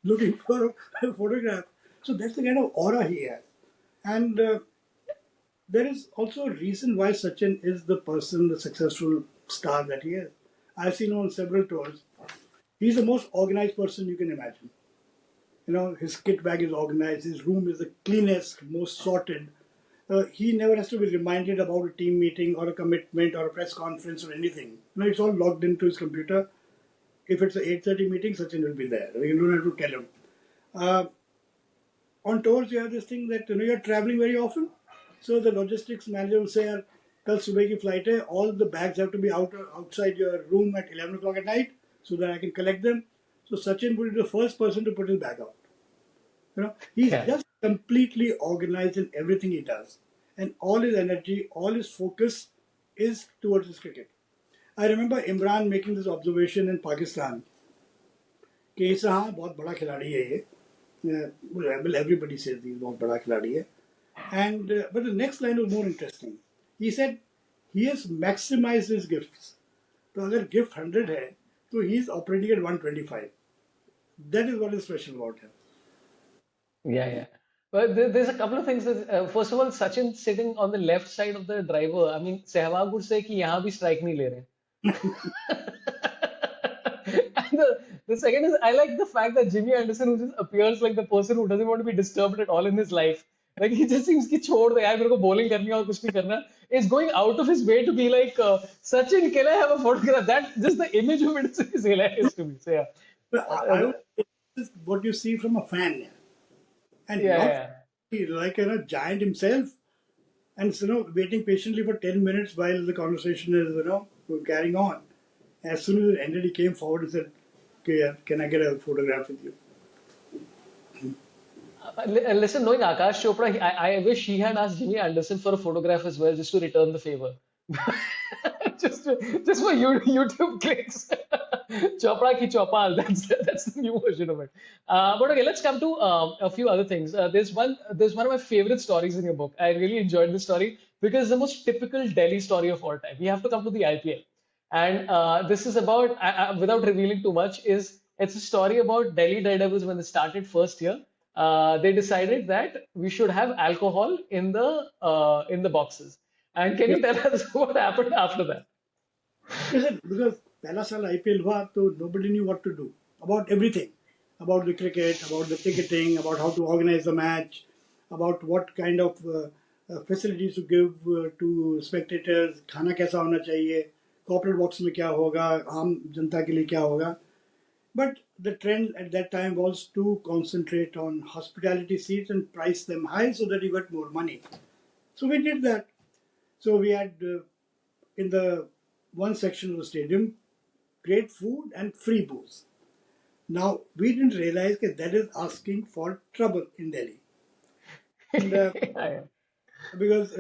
looking for a photograph. So that's the kind of aura he has. And there is also a reason why Sachin is the person, the successful star that he is. I've seen him on several tours. He's the most organized person you can imagine. You know, his kit bag is organized, his room is the cleanest, most sorted. He never has to be reminded about a team meeting or a commitment or a press conference or anything. You know, it's all logged into his computer. If it's an 8:30 meeting, Sachin will be there. You don't have to tell him. Uh, on tours, you have this thing that you're traveling very often. So the logistics manager will say, "यार, कल सुबह की flight है. All the bags have to be outside your room at 11 o'clock at night so that I can collect them." So Sachin would be the first person to put his bag out. You know, he's Yeah. just completely organized in everything he does, and all his energy, all his focus is towards his cricket. I remember Imran making this observation in Pakistan कि इसे हाँ बहुत बड़ा खिलाड़ी है ये. Well, everybody says he's बहुत बड़ा खिलाड़ी है. And but the next line was more interesting. He said he has maximized his gifts. तो अगर gift 100 है, तो he is operating at 125. That is what is special about him. Yeah, yeah. But there's a couple of things. First of all, Sachin sitting on the left side of the driver. I mean, Sehwag would say कि यहाँ भी strike नहीं ले रहे. And the second is, I like the fact that Jimmy Anderson, who just appears like the person who doesn't want to be disturbed at all in his life, like he just seems कि छोड़ दे यार मेरे को bowling करनी है और कुछ नहीं करना, is going out of his way to be like Sachin, can I have a photograph? That just the image of it is hilarious to me. So yeah, But I would say this is what you see from a fan, yeah. And yeah, not yeah. like giant himself, and waiting patiently for 10 minutes while the conversation is carrying on. As soon as it ended, he came forward and said, "Okay, yeah, can I get a photograph with you?" Listen, knowing Akash Chopra, I wish he had asked Jimmy Anderson for a photograph as well, just to return the favor. Just for YouTube clicks. Chopra ki Chopal, that's the new version of it. But okay, let's come to a few other things. There's one of my favorite stories in your book. I really enjoyed this story because it's the most typical Delhi story of all time. We have to come to the IPL. And this is about, without revealing too much, it's a story about Delhi Daredevils when they started first year. They decided that we should have alcohol in the boxes. And can Yeah. you tell us what happened after that? Listen, because पहला साल IPL हुआ तो nobody knew what to do about everything, about the cricket, about the ticketing, about how to organize the match, about what kind of facilities to give to spectators, खाना कैसा होना चाहिए, corporate box में क्या होगा, आम जनता के लिए क्या होगा. But the trend at that time was to concentrate on hospitality seats and price them high so that you got more money. So we did that. So we had in the one section of the stadium great food and free booze. Now we didn't realize that is asking for trouble in Delhi, and Yeah, because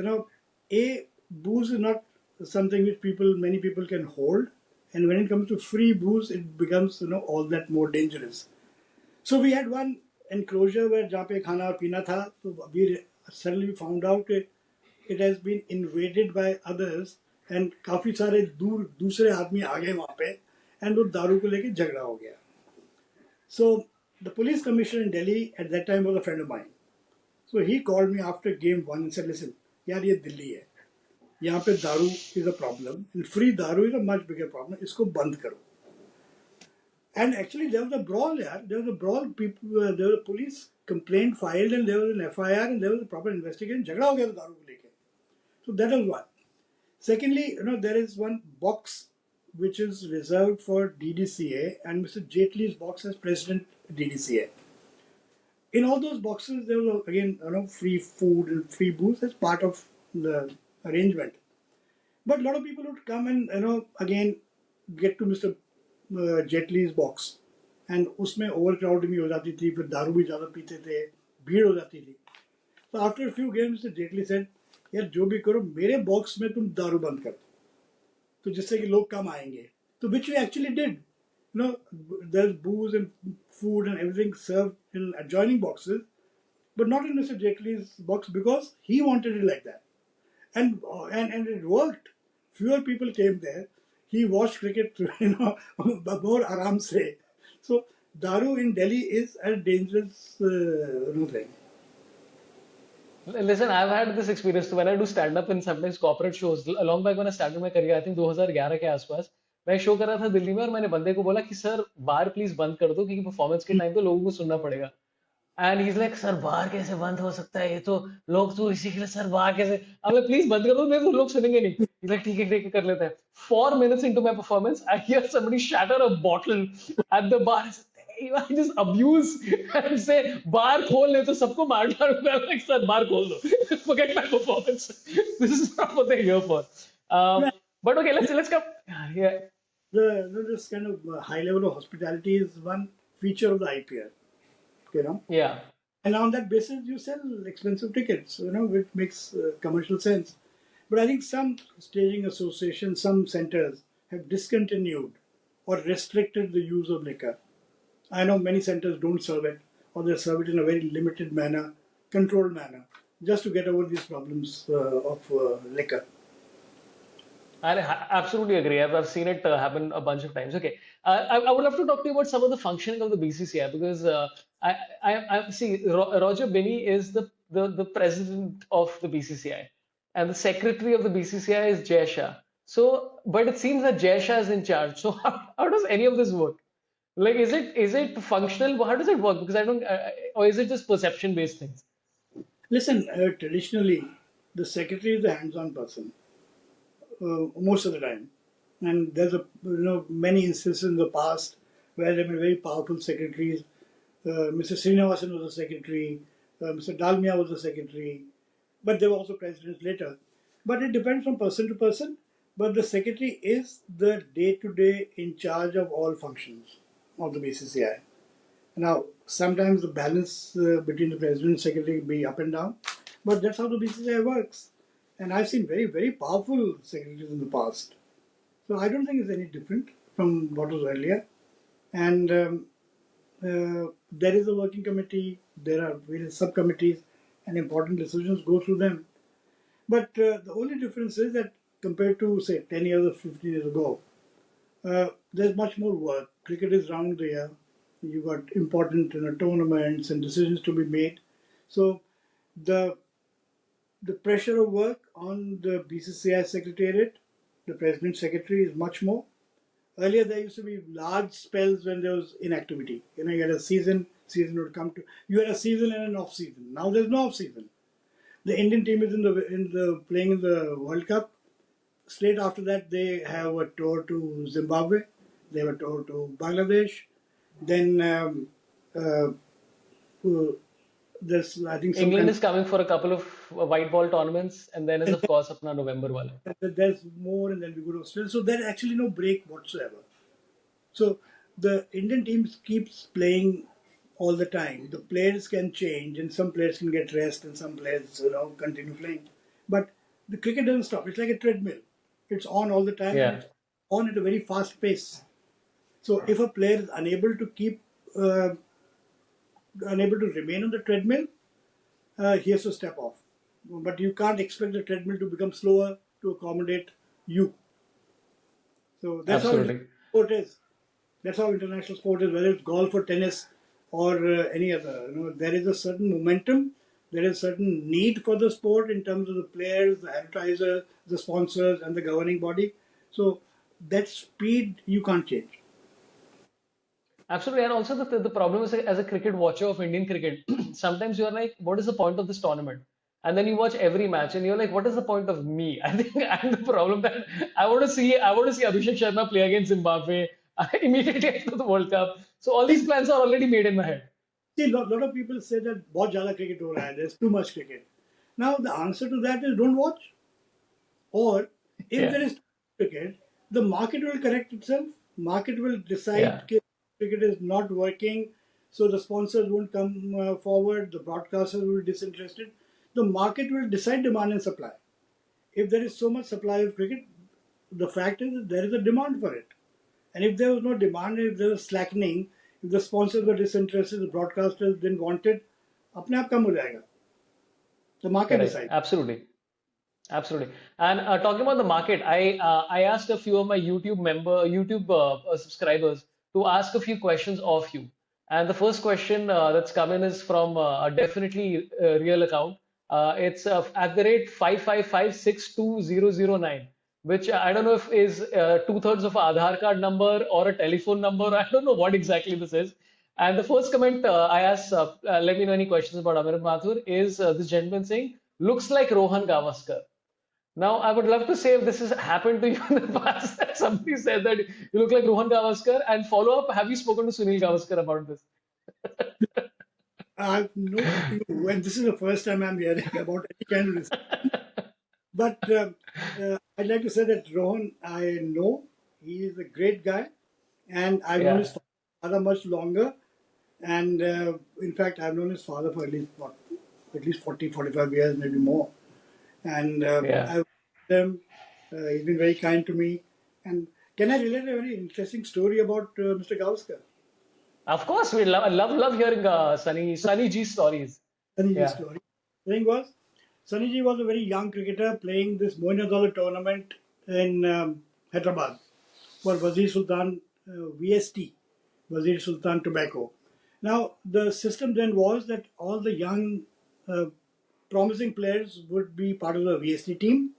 a booze is not something which many people can hold, and when it comes to free booze, it becomes all that more dangerous. So we had one enclosure where जहाँ पे खाना और पीना था, तो we suddenly found out it has been invaded by others and काफी सारे दूसरे आदमी आ गए वहाँ पे and वो दारू को लेके झगड़ा हो गया. So the police commissioner in Delhi at that time was a friend of mine. So he called me after game one and said, "Listen, यार ये दिल्ली है. यहाँ पे दारू is a problem and free दारू is a much bigger problem. इसको बंद करो." And actually, there was a brawl there. There was a brawl. There was a police complaint filed, and there was an FIR, and there was a proper investigation. झगड़ा हो गया था दारू को लेके. So that was one. Secondly, there is one box which is reserved for DDCA, and Mr. Jaitley's box as President DDCA. In all those boxes, there was again free food and free booze as part of the arrangement. But a lot of people would come and again get to Mr. Jaitley's box, and उसमें overcrowding भी हो जाती थी, फिर दारू भी ज़्यादा पीते थे, भीड़ हो जाती थी. So after a few games, Mr. Jaitley said, "यार जो भी करो मेरे बॉक्स में तुम दारू बंद कर दो, तो जिससे कि लोग कम आएंगे." So which we actually did. There's booze and food and everything served in adjoining boxes, but not in Mr. Jaitley's box because he wanted it like that. And it worked. Fewer people came there. He watched cricket, more aram se. So daru in Delhi is a dangerous thing. Listen, I've had this experience too when I do stand up in sometimes corporate shows. Along back when I started my career, I think 2011 के आसपास मैं show कर रहा था दिल्ली में और मैंने बंदे को बोला कि सर बार प्लीज बंद कर दो क्योंकि परफॉर्मेंस के टाइम तो लोगों को सुनना पड़ेगा. And he is like sir बार कैसे बंद हो सकता है ये तो लोग तो इसी के लिए सर बार कैसे. अब मैं प्लीज बंद कर दो नहीं तो लोग सुनेंगे नहीं. He's like ठीक है कर लेते हैं. 4 minutes into my performance, I hear somebody shatter a bottle at the bar. I just abuse and say बार खोल नहीं तो सबको मार डालूंगा. Like सर बार खोल दो. Forget my performance. This is not what they're here for. Yeah, But okay, let's come. Yeah, this kind of high level of hospitality is one feature of the IPL. You know, yeah. and on that basis you sell expensive tickets. Which makes commercial sense. But I think some staging associations, some centers have discontinued or restricted the use of liquor. I know many centers don't serve it, or they serve it in a very limited manner, controlled manner, just to get over these problems of liquor. Absolutely agree. I've seen it happen a bunch of times. Okay, I would love to talk to you about some of the functioning of the BCCI because I see Roger Binny is the president of the BCCI and the secretary of the BCCI is Jay Shah. So, but it seems that Jay Shah is in charge. So, how does any of this work? Like, is it functional? How does it work? Because I don't, or is it just perception based things? Listen, traditionally, the secretary is the hands-on person most of the time, and there's many instances in the past where there have been very powerful secretaries. Mr. Srinivasan was a secretary, Mr. Dalmia was a secretary, but there were also presidents later. But it depends from person to person. But the secretary is the day-to-day in charge of all functions of the BCCI. Now, sometimes the balance between the president and secretary be up and down, but that's how the BCCI works. And I've seen very, very powerful secretaries in the past. So I don't think it's any different from what was earlier. And there is a working committee, there are various subcommittees, and important decisions go through them. But the only difference is that compared to, say, 10 years or 15 years ago, there's much more work. Cricket is round the year. You've got important tournaments and decisions to be made. So the pressure of work on the BCCI secretariat, the president secretary, is much more. Earlier, there used to be large spells when there was inactivity. You had a season would come to. You had a season and an off season. Now there's no off season. The Indian team is playing in the World Cup. Straight after that, they have a tour to Zimbabwe. They have a tour to Bangladesh. Then there's, I think, England is coming for a couple of white ball tournaments, and then is of course apna November wala. There's more, and then we go to Australia. So there's actually no break whatsoever. So the Indian team keeps playing all the time. The players can change, and some players can get rest, and some players continue playing. But the cricket doesn't stop. It's like a treadmill. It's on all the time, and Yeah, it's on at a very fast pace. So if a player is unable to remain on the treadmill, he has to step off. But you can't expect the treadmill to become slower to accommodate you. So that's how absolutely. sport is. That's how international sport is, whether it's golf or tennis or any other. There is a certain momentum, there is a certain need for the sport in terms of the players, the advertisers, the sponsors, and the governing body. So that speed you can't change. Absolutely, and also the problem is as a cricket watcher of Indian cricket, sometimes you're like, what is the point of this tournament? And then you watch every match, and you're like, what is the point of me? I think I'm the problem that I want to see Abhishek Sharma play against Zimbabwe immediately after the World Cup. So all these See, plans are already made in my head. lot of people say that बहुत ज़्यादा cricket हो रहा है, there's too much cricket. Now the answer to that is don't watch. Or if Yeah, there is cricket, the market will correct itself. Market will decide yeah, that cricket is not working, so the sponsors won't come forward. The broadcasters will be disinterested. The market will decide demand and supply. If there is so much supply of cricket, the fact is that there is a demand for it. And if there was no demand, if there was slackening, if the sponsors were disinterested, the broadcasters didn't want it, अपने आप कम हो जाएगा. The market correct. decides. Absolutely. Absolutely. And talking about the market, I asked a few of my YouTube subscribers to ask a few questions of you. And the first question that's come in is from a definitely real account. It's at the rate 555620009, which I don't know if is two-thirds of an Aadhaar card number or a telephone number. I don't know what exactly this is. And the first comment I asked, let me know any questions about Amrit Mathur, is this gentleman saying, looks like Rohan Gavaskar. Now, I would love to say if this has happened to you in the past, that somebody said that you look like Rohan Gavaskar, and follow up, have you spoken to Sunil Gavaskar about this? I have no clue, and this is the first time I'm hearing about any kind of research. But I'd like to say that Rohan, I know he is a great guy, and I've known Yeah, his father much longer. And in fact, I've known his father for at least 40, 45 years, maybe more. And yeah. I've met him. He's been very kind to me. And can I relate a very interesting story about Mr. Gavaskar? Of course, we love hearing Sunny G stories. Sunny Ji Yeah, story. The thing was, Sunny Ji was a very young cricketer playing this Moinadollar tournament in Hyderabad for Wazir Sultan VST, Wazir Sultan Tobacco. Now, the system then was that all the young, uh, promising players would be part of the VST team,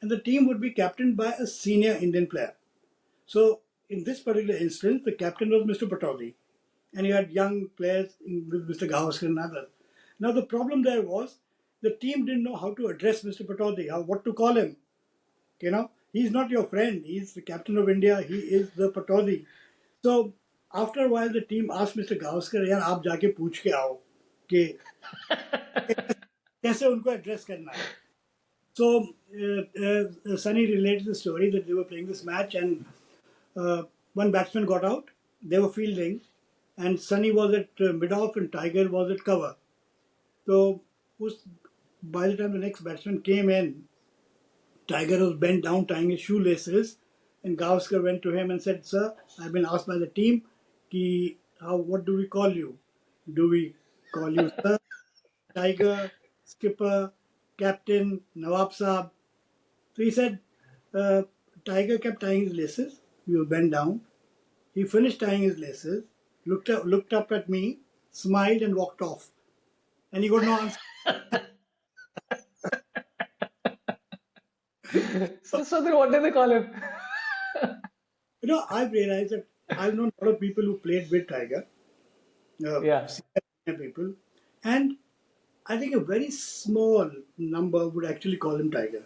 and the team would be captained by a senior Indian player. So, in this particular instance, the captain was Mr. Pataudi, and you had young players with Mr. Gavaskar and others. Now, the problem there was the team didn't know how to address Mr. Pataudi, what to call him. He's not your friend. He's the captain of India. He is the Pataudi. So, after a while, the team asked Mr. Gavaskar, यार आप जाके पूछ के आओ कि कैसे उनको address करना है. So, Sunny related the story that they were playing this match, and one batsman got out. They were fielding, and Sunny was at mid-off and Tiger was at cover. So, by the time the next batsman came in, Tiger was bent down tying his shoelaces, and Gavaskar went to him and said, "Sir, I've been asked by the team, what do we call you? Do we call you Sir, Tiger, Skipper, Captain, Nawab Saab?" So he said, uh, Tiger kept tying his laces. We were bent down. He finished tying his laces, looked up at me, smiled, and walked off. And he got no answer. so then what did they call him? I've realized that I've known a lot of people who played with Tiger, Yeah, senior people, and I think a very small number would actually call him Tiger.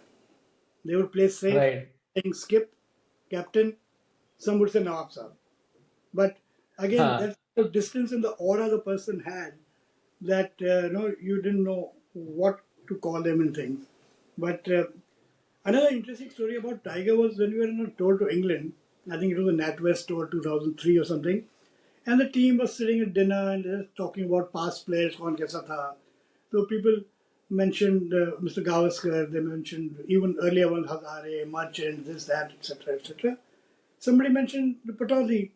They would play safe, right. saying skip, captain, some would say Nawab Saab. But again, Huh. that's the distance and the aura the person had that you didn't know what to call them and things. But another interesting story about Tiger was when we were on a tour to England. I think it was a NatWest tour 2003 or something. And the team was sitting at dinner and just talking about past players, kaun kaisa tha. So people mentioned Mr. Gavaskar, they mentioned even earlier ones, Hazare, Merchant, this, that, etc., etc. Somebody mentioned Pataudi.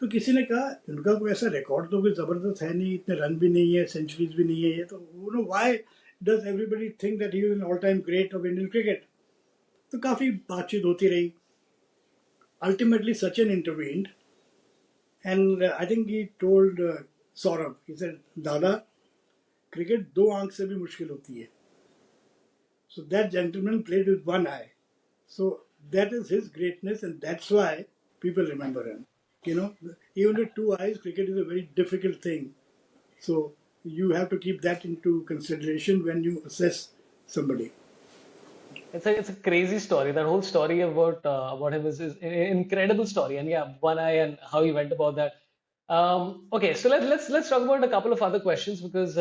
तो किसी ने कहा इनका कोई ऐसा record तो कोई जबरदस्त है नहीं, इतने रन भी नहीं है, सेंचुरीज भी नहीं है, ये तो why does everybody think that he is an all time great of Indian cricket. तो काफी बातचीत होती रही. Ultimately Sachin intervened and I think he told Saurabh, he said दादा क्रिकेट दो आंख से भी मुश्किल होती है. So that gentleman played with one eye. So that is his greatness, and that's why people remember him. Even with two eyes, cricket is a very difficult thing. So you have to keep that into consideration when you assess somebody. It's a crazy story. That whole story about him is an incredible story. And yeah, one eye and how he went about that. Okay, so let's talk about a couple of other questions because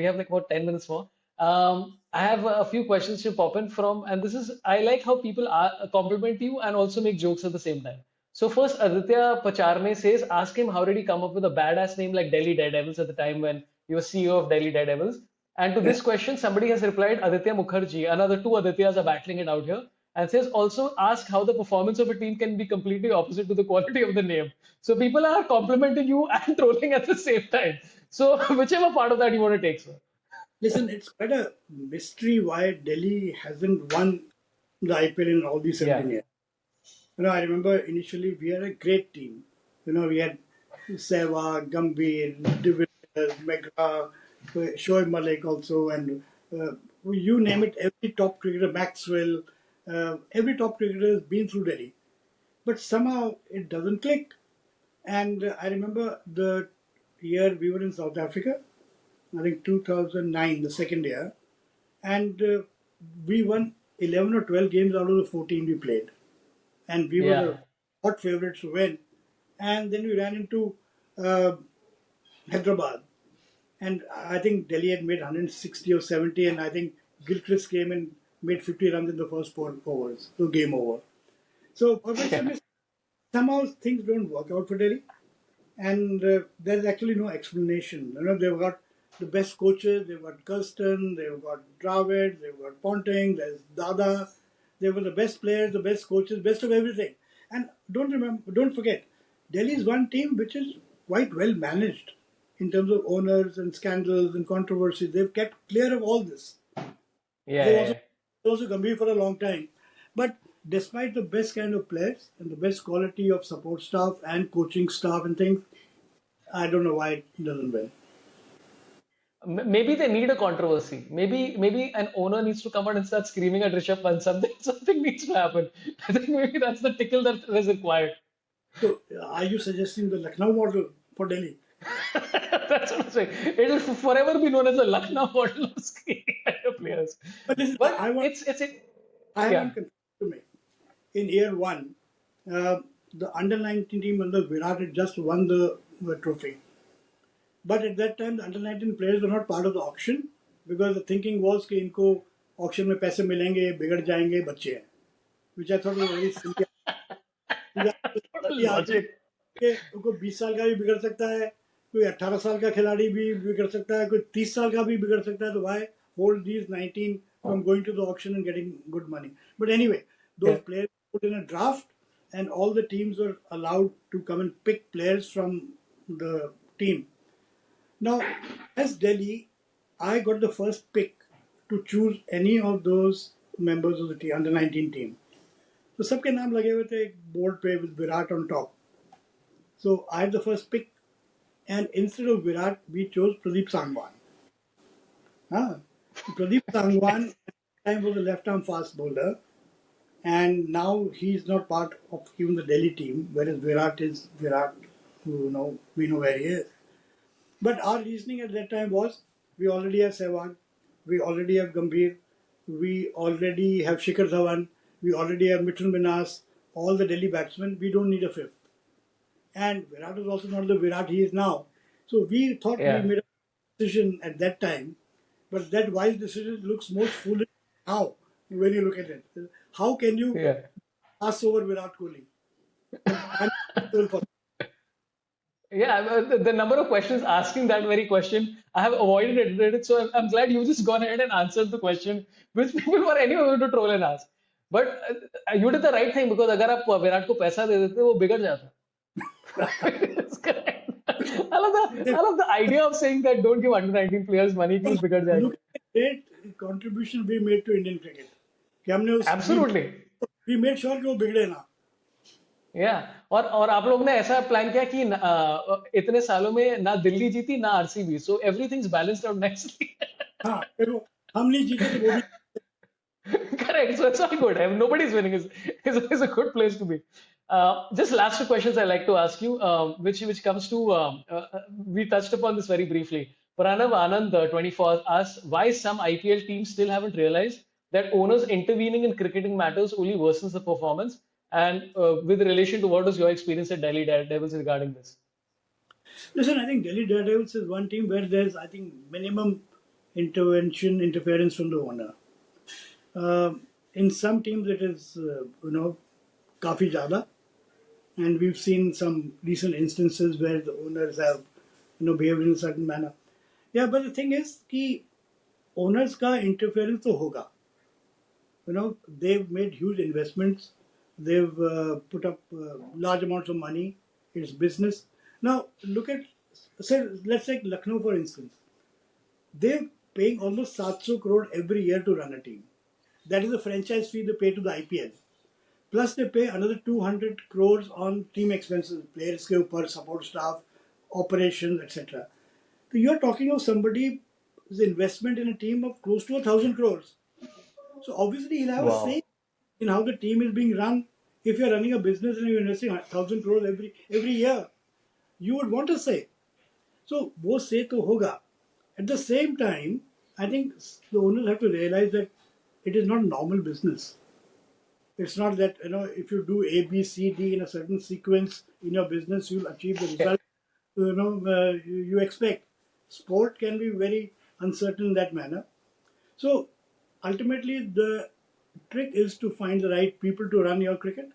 we have like about 10 minutes more. I have a few questions to pop in from, and this is I like how people compliment you and also make jokes at the same time. So first, Aditya Pacharne says, ask him how did he come up with a badass name like Delhi Daredevils at the time when he was CEO of Delhi Daredevils. And to this question, somebody has replied, Aditya Mukherjee. Another two Adityas are battling it out here. And says, also ask how the performance of a team can be completely opposite to the quality of the name. So people are complimenting you and trolling at the same time. So whichever part of that you want to take, sir. Listen, it's quite a mystery why Delhi hasn't won the IPL in all these Yeah. 17 years. I remember initially we had a great team. We had Sehwag, Gambhir, De Villiers, McGrath, Shoaib Malik also, and you name it, every top cricketer, Maxwell, every top cricketer has been through Delhi. But somehow it doesn't click. And I remember the year we were in South Africa, I think 2009, the second year, and we won 11 or 12 games out of the 14 we played. And we were Yeah. the hot favorites to win. And then we ran into uh, Hyderabad. And I think Delhi had made 160 or 70, and I think Gilchrist came and made 50 runs in the first 4 overs, so game over. So perfectionist, somehow things don't work out for Delhi, and there's actually no explanation. They've got the best coaches, they've got Kirsten, they've got Dravid, they've got Ponting, there's Dada. They were the best players, the best coaches, best of everything. And don't forget, Delhi is one team which is quite well managed in terms of owners and scandals and controversies. They've kept clear of all this. Yeah. They Yeah. also they also Gambhir for a long time. But despite the best kind of players and the best quality of support staff and coaching staff and things, I don't know why it doesn't win. Maybe they need a controversy. Maybe an owner needs to come out and start screaming at Rishabh Pant. Something needs to happen. I think maybe that's the tickle that is required. So, are you suggesting the Lucknow model for Delhi? That's what I'm saying. It will forever be known as the Lucknow model of screening at your players. But listen, But it's I have yeah. one confession to make. In year one, uh, the under 19 team under Virat had just won the trophy. But at that time, the under 19 players were not part of the auction because the thinking was कि इनको auction में पैसे मिलेंगे, बिगड़ जाएंगे, बच्चे हैं. Which I thought was very silly. Total logic. कि उनको 20 साल का भी बिगड़ सकता है, कोई 18 साल का खिलाड़ी भी बिगड़ सकता है, कोई 30 साल का भी बिगड़ सकता है, तो why hold these 19 from going to the auction and getting good money? But anyway, Yeah. those players put in a draft and all the teams were allowed to come and pick players from the team. Now, as Delhi, I got the first pick to choose any of those members of the team, under 19 team. तो सबके नाम लगे हुए थे एक board पे with Virat on top. So I had the first pick, and instead of Virat, we chose Pradeep Sangwan. Huh? Pradeep Sangwan at the time was a left-arm fast bowler, and now he's not part of even the Delhi team, whereas Virat is Virat, who we know where he is. But our reasoning at that time was we already have Sehwag, we already have Gambhir, we already have Shikhar Dhawan, we already have Mithun Minhas, all the Delhi batsmen, we don't need a fifth. And Virat was also not the Virat he is now. So we thought we Yeah. made a decision at that time, but that wise decision looks most foolish now when you look at it. How can you Yeah. pass over Virat Kohli? And I'm responsible for Yeah, the number of questions asking that very question, I have avoided it. So I'm glad you just gone ahead and answered the question, which people were anyway going to troll and ask. But you did the right thing because अगर आप विराट को पैसा दे देते वो बिगड़ जाता. It's correct. I love the idea of saying that don't give under 19 players money कि वो बिगड़ जाएंगे. look at the great contribution we made to Indian cricket. कि हमने Absolutely. we made sure कि वो बिगड़े ना. और आप लोग ने ऐसा प्लान किया कि इतने सालों में ना दिल्ली जीती ना आरसीबी सो एवरीथिंग्स बैलेंस्ड आउट नाइसली. हाँ, देखो हम नहीं जीते तो वो भी. Correct. So it's all good. Nobody's winning is a good place to be. Just last two questions I like to ask you, which comes to we touched upon this very briefly. Pranav Anand 24 asks why some IPL teams still haven't realized that owners intervening in cricketing matters only worsens the performance. And with relation to what was your experience at Delhi Daredevils regarding this? Listen, I think Delhi Daredevils is one team where there's, I think, minimum interference from the owner. In some teams, it is, काफी ज़्यादा, and we've seen some recent instances where the owners have, behaved in a certain manner. Yeah, but the thing is, कि owners का interference तो होगा. They've made huge investments. They've put up large amounts of money. It's business. Now, look at, let's take Lucknow for instance. They're paying almost 700 crore every year to run a team. That is the franchise fee they pay to the IPL. Plus, they pay another 200 crores on team expenses, players के ऊपर, support staff, operations, etc. So you're talking of somebody his investment in a team of close to 1,000 crores. So obviously he'll have a say Wow. in how the team is being run. If you're running a business and you're investing 1,000 crores every year, you would want a say. So वो say तो होगा. At the same time, I think the owners have to realize that it is not normal business. It's not that if you do A, B, C, D in a certain sequence in your business, you'll achieve the Yeah. result you expect. Sport can be very uncertain in that manner. So ultimately, the trick is to find the right people to run your cricket,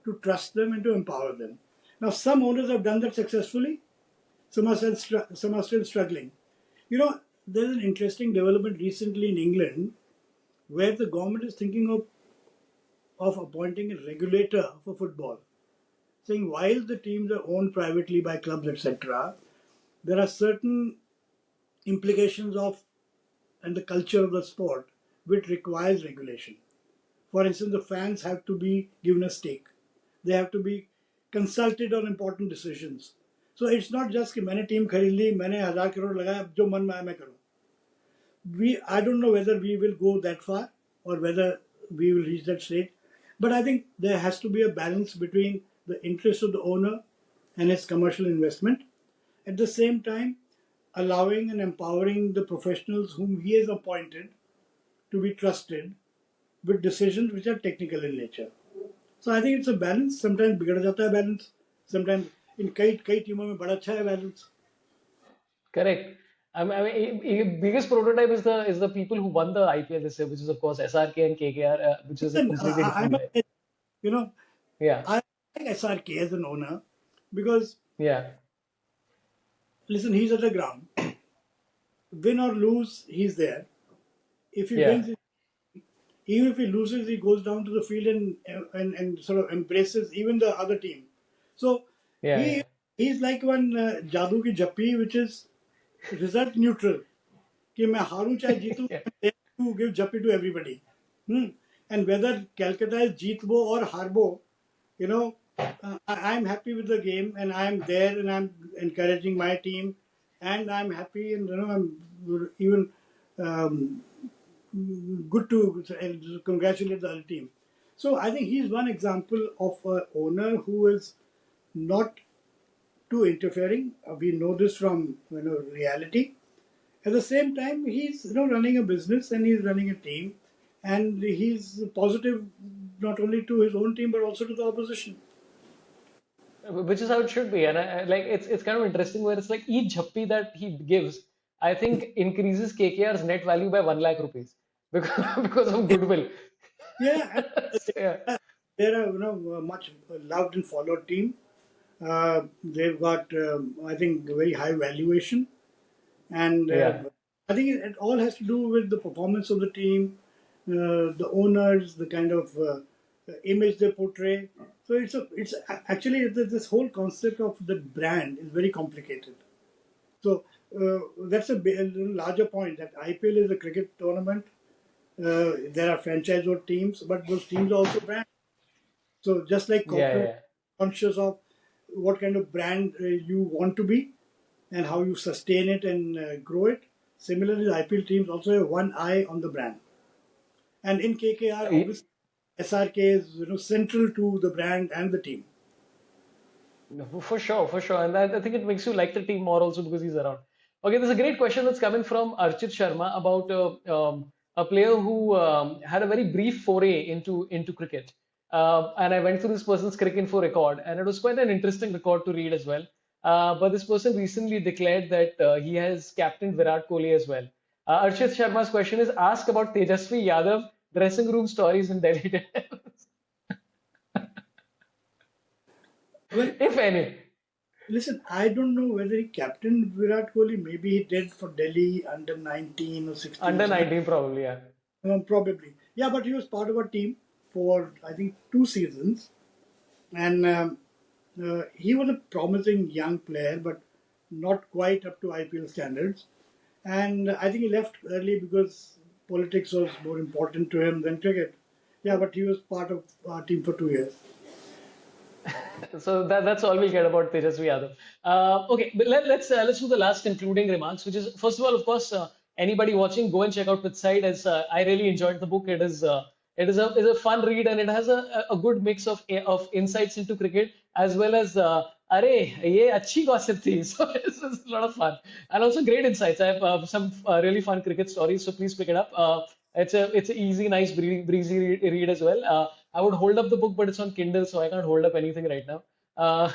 to trust them and to empower them. Now, some owners have done that successfully. Some are still struggling. There's an interesting development recently in England where the government is thinking of appointing a regulator for football, saying while the teams are owned privately by clubs, etc., there are certain implications of and the culture of the sport which requires regulation. For instance, the fans have to be given a stake. They have to be consulted on important decisions. So it's not just कि मैंने team खरीद ली, मैंने 1,000 crore लगाया, जो मन में आया मैं करूँ. I don't know whether we will go that far or whether we will reach that stage. But I think there has to be a balance between the interest of the owner and his commercial investment. At the same time, allowing and empowering the professionals whom he has appointed to be trusted with decisions which are technical in nature. So I think it's a balance. Sometimes बिगड़ जाता है balance. Sometimes in कई टीमों में बड़ा अच्छा है balance. Correct. Biggest prototype is the people who won the IPL this year, which is of course SRK and KKR, which is a Listen, completely I different must vibe. say, you know, Yeah. I like SRK as an owner because Yeah. listen, he's at the ground. Win or lose, he's there. If he Yeah. wins, even if he loses, he goes down to the field and sort of embraces even the other team. So Yeah. he Yeah. he's like one jadoo ki jappi, which is result neutral. कि मैं हारूं चाहे जीतूं, Yeah. I'm there to give jappi to everybody. And whether Calcutta is जीतबो or हारबो, you know, I'm happy with the game and I'm there and I'm encouraging my team and I'm happy and I'm even um, good to congratulate the other team. So I think he's one example of an owner who is not too interfering. We know this from reality. At the same time, he's running a business and he's running a team, and he's positive not only to his own team but also to the opposition. Which is how it should be. And like it's kind of interesting where it's like each jhappi that he gives, I think increases KKR's net value by 1 lakh rupees because of goodwill. Yeah, Yeah. and they're a much loved and followed team. They've got I think a very high valuation, and Yeah. I think it all has to do with the performance of the team, the owners, the kind of image they portray. So actually this whole concept of the brand is very complicated. So that's a larger point that IPL is a cricket tournament. There are franchise or teams, but those teams are also brand. So just like Yeah. corporate, Yeah. conscious of what kind of brand you want to be and how you sustain it and grow it. Similarly, the IPL teams also have one eye on the brand. And in KKR, Yeah. obviously, SRK is central to the brand and the team. No, for sure, for sure. And I think it makes you like the team more also because he's around. Okay, there's a great question that's coming from Archit Sharma about a player who had a very brief foray into cricket. And I went through this person's cricket info record, and it was quite an interesting record to read as well. But this person recently declared that he has captained Virat Kohli as well. Archit Sharma's question is ask about Tejasvi Yadav dressing room stories in Delhi Daredevils, Well, if any. listen, I don't know whether he captained Virat Kohli. Maybe he did for Delhi under 19 or 16 or Under something. 19 probably, yeah. Probably. Yeah, but he was part of a team for, I think, 2 seasons. And he was a promising young player, but not quite up to IPL standards. And I think he left early because politics was more important to him than cricket. Yeah, but he was part of our team for 2 years. So that's all we'll get about Tejasvi Yadav. Okay, but let's do the last concluding remarks, which is first of all, of course, Anybody watching, go and check out Pitside. As I really enjoyed the book. It is a fun read, and it has a good mix of insights into cricket as well as अरे ये अच्छी gossip थी. So it's a lot of fun and also great insights. I have some really fun cricket stories, so please pick it up. It's a easy, nice, breezy read as well. I would hold up the book, but it's on Kindle, so I can't hold up anything right now. Uh,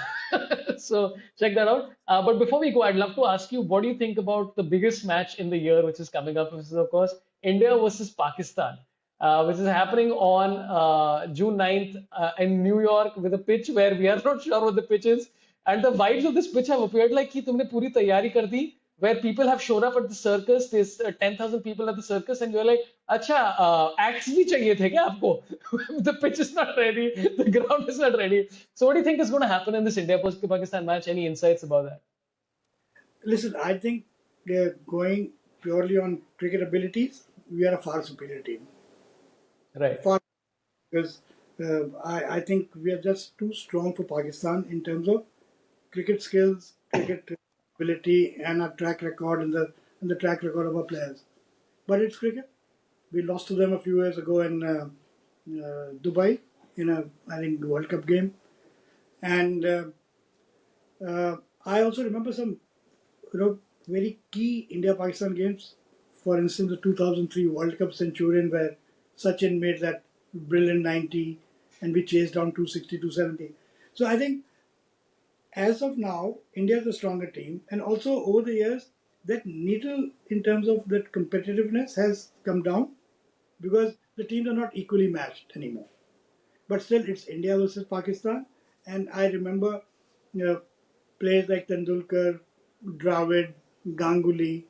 so check that out. But before we go, I'd love to ask you, what do you think about the biggest match in the year, which is coming up, which is of course India versus Pakistan, which is happening on June 9th in New York with a pitch where we are not sure what the pitch is. And the vibes of this pitch have appeared like कि तुमने पूरी तैयारी कर दी, where people have shown up at the circus. There's 10,000 people at the circus, and you're like, अच्छा, acts भी चाहिए थे क्या आपको? The pitch is not ready, the ground is not ready. So what do you think is going to happen in this India-Pakistan match? Any insights about that? Listen, I think they're going purely on cricket abilities. We are a far superior team. Right. Far, because I think we are just too strong for Pakistan in terms of cricket skills, cricket ability, and our track record and the track record of our players. But it's cricket. We lost to them a few years ago in Dubai in a, I think, World Cup game. And I also remember some very key India-Pakistan games. For instance, the 2003 World Cup Centurion where Sachin made that brilliant 90 and we chased down 260, 270. So I think as of now, India is a stronger team. And also over the years, that needle in terms of that competitiveness has come down because the teams are not equally matched anymore. But still, it's India versus Pakistan. And I remember players like Tendulkar, Dravid, Ganguly,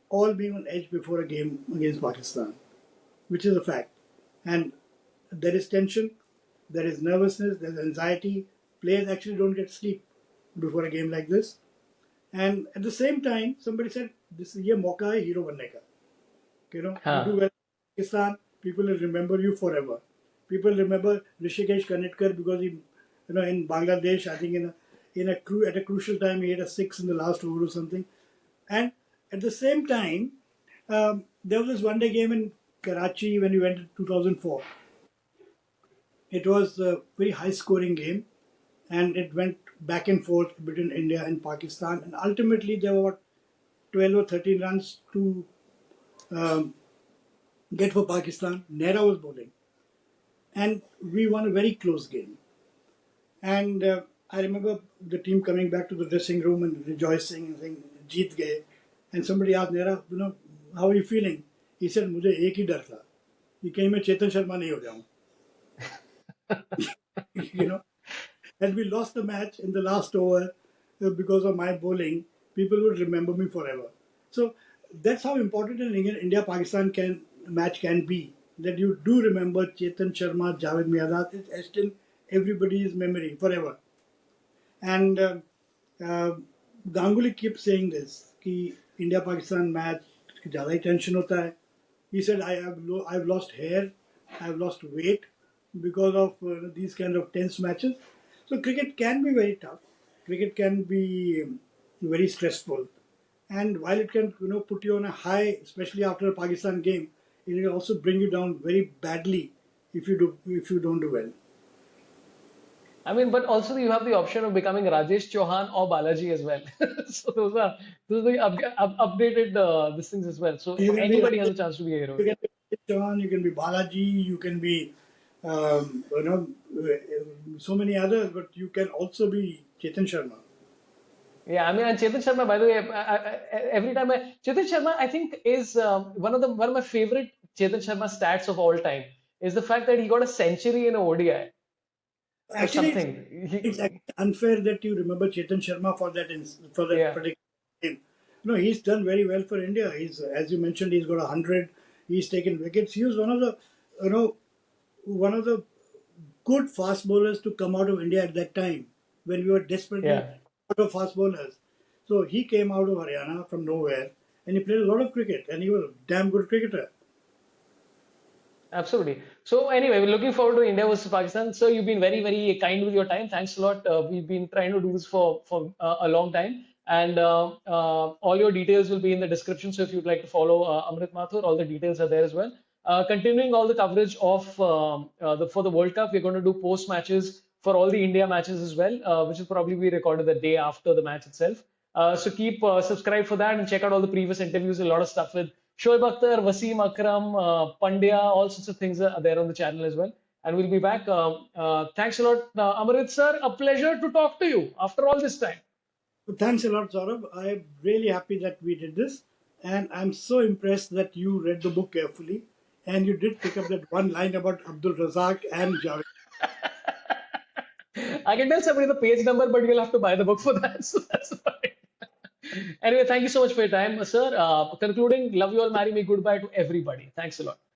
all being on edge before a game against Pakistan, which is a fact. And there is tension, there is nervousness, there is anxiety. Players actually don't get sleep before a game like this. And at the same time, somebody said, "This is a mauka hai hero banne ka." You do well in Pakistan, people will remember you forever. People remember Rishikesh Kanetkar because he, in Bangladesh, I think at a crucial time he had a six in the last over or something. And at the same time, there was this one-day game in Karachi when we went in 2004. It was a very high-scoring game, and it went back and forth between India and Pakistan. And ultimately, there were 12 or 13 runs to get for Pakistan. Nehra was bowling. And we won a very close game. And I remember the team coming back to the dressing room and rejoicing and saying, "Jeet gaye." And somebody asked Nehra, "How are you feeling?" He said, "Mujhe ek hi dar tha कि कहीं मैं चेतन शर्मा नहीं हो जाऊं." And we lost the match in the last over because of my bowling. People would remember me forever. So that's how important an India-Pakistan match can be. That you do remember Chetan Sharma, Javed Miandad. It's etched in everybody's memory forever. And Ganguly keeps saying this, कि India-Pakistan match ज़्यादा ही tension होता है. He said, I've lost hair, I've lost weight because of these kind of tense matches. So cricket can be very tough. Cricket can be very stressful. And while it can put you on a high, especially after a Pakistan game, it will also bring you down very badly if you don't do well. I mean, but also you have the option of becoming Rajesh Chauhan or Balaji as well. So those are the updated these things as well. So anybody has a chance to be a hero. You can be Rajesh Chauhan, you can be Balaji, you can be so many others, but you can also be Chetan Sharma. Yeah, I mean, and Chetan Sharma, by the way, every time Chetan Sharma, I think is one of my favorite Chetan Sharma stats of all time is the fact that he got a century in a ODI. Actually, it's unfair that you remember Chetan Sharma for that particular game. He's done very well for India. He's, as you mentioned, he's got 100. He's taken wickets. He was one of the good fast bowlers to come out of India at that time when we were desperately out of fast bowlers. So he came out of Haryana from nowhere and he played a lot of cricket and he was a damn good cricketer. Absolutely. So anyway, we're looking forward to India versus Pakistan. So you've been very, very kind with your time. Thanks a lot. We've been trying to do this for a long time. And all your details will be in the description. So if you'd like to follow Amrit Mathur, all the details are there as well. Continuing all the coverage of for the World Cup, we're going to do post matches for all the India matches as well, which will probably be recorded the day after the match itself. So keep subscribe for that and check out all the previous interviews. A lot of stuff with Shoaib Akhtar, Wasim Akram, Pandya, all sorts of things are there on the channel as well. And we'll be back. Thanks a lot, Amrit sir. A pleasure to talk to you after all this time. So thanks a lot, Saurabh. I'm really happy that we did this. And I'm so impressed that you read the book carefully. And you did pick up that one line about Abdul Razak and Javed. I can tell somebody the page number, but you'll have to buy the book for that. So that's fine. Anyway, thank you so much for your time, sir. Concluding, love you all, marry me, goodbye to everybody. Thanks a lot.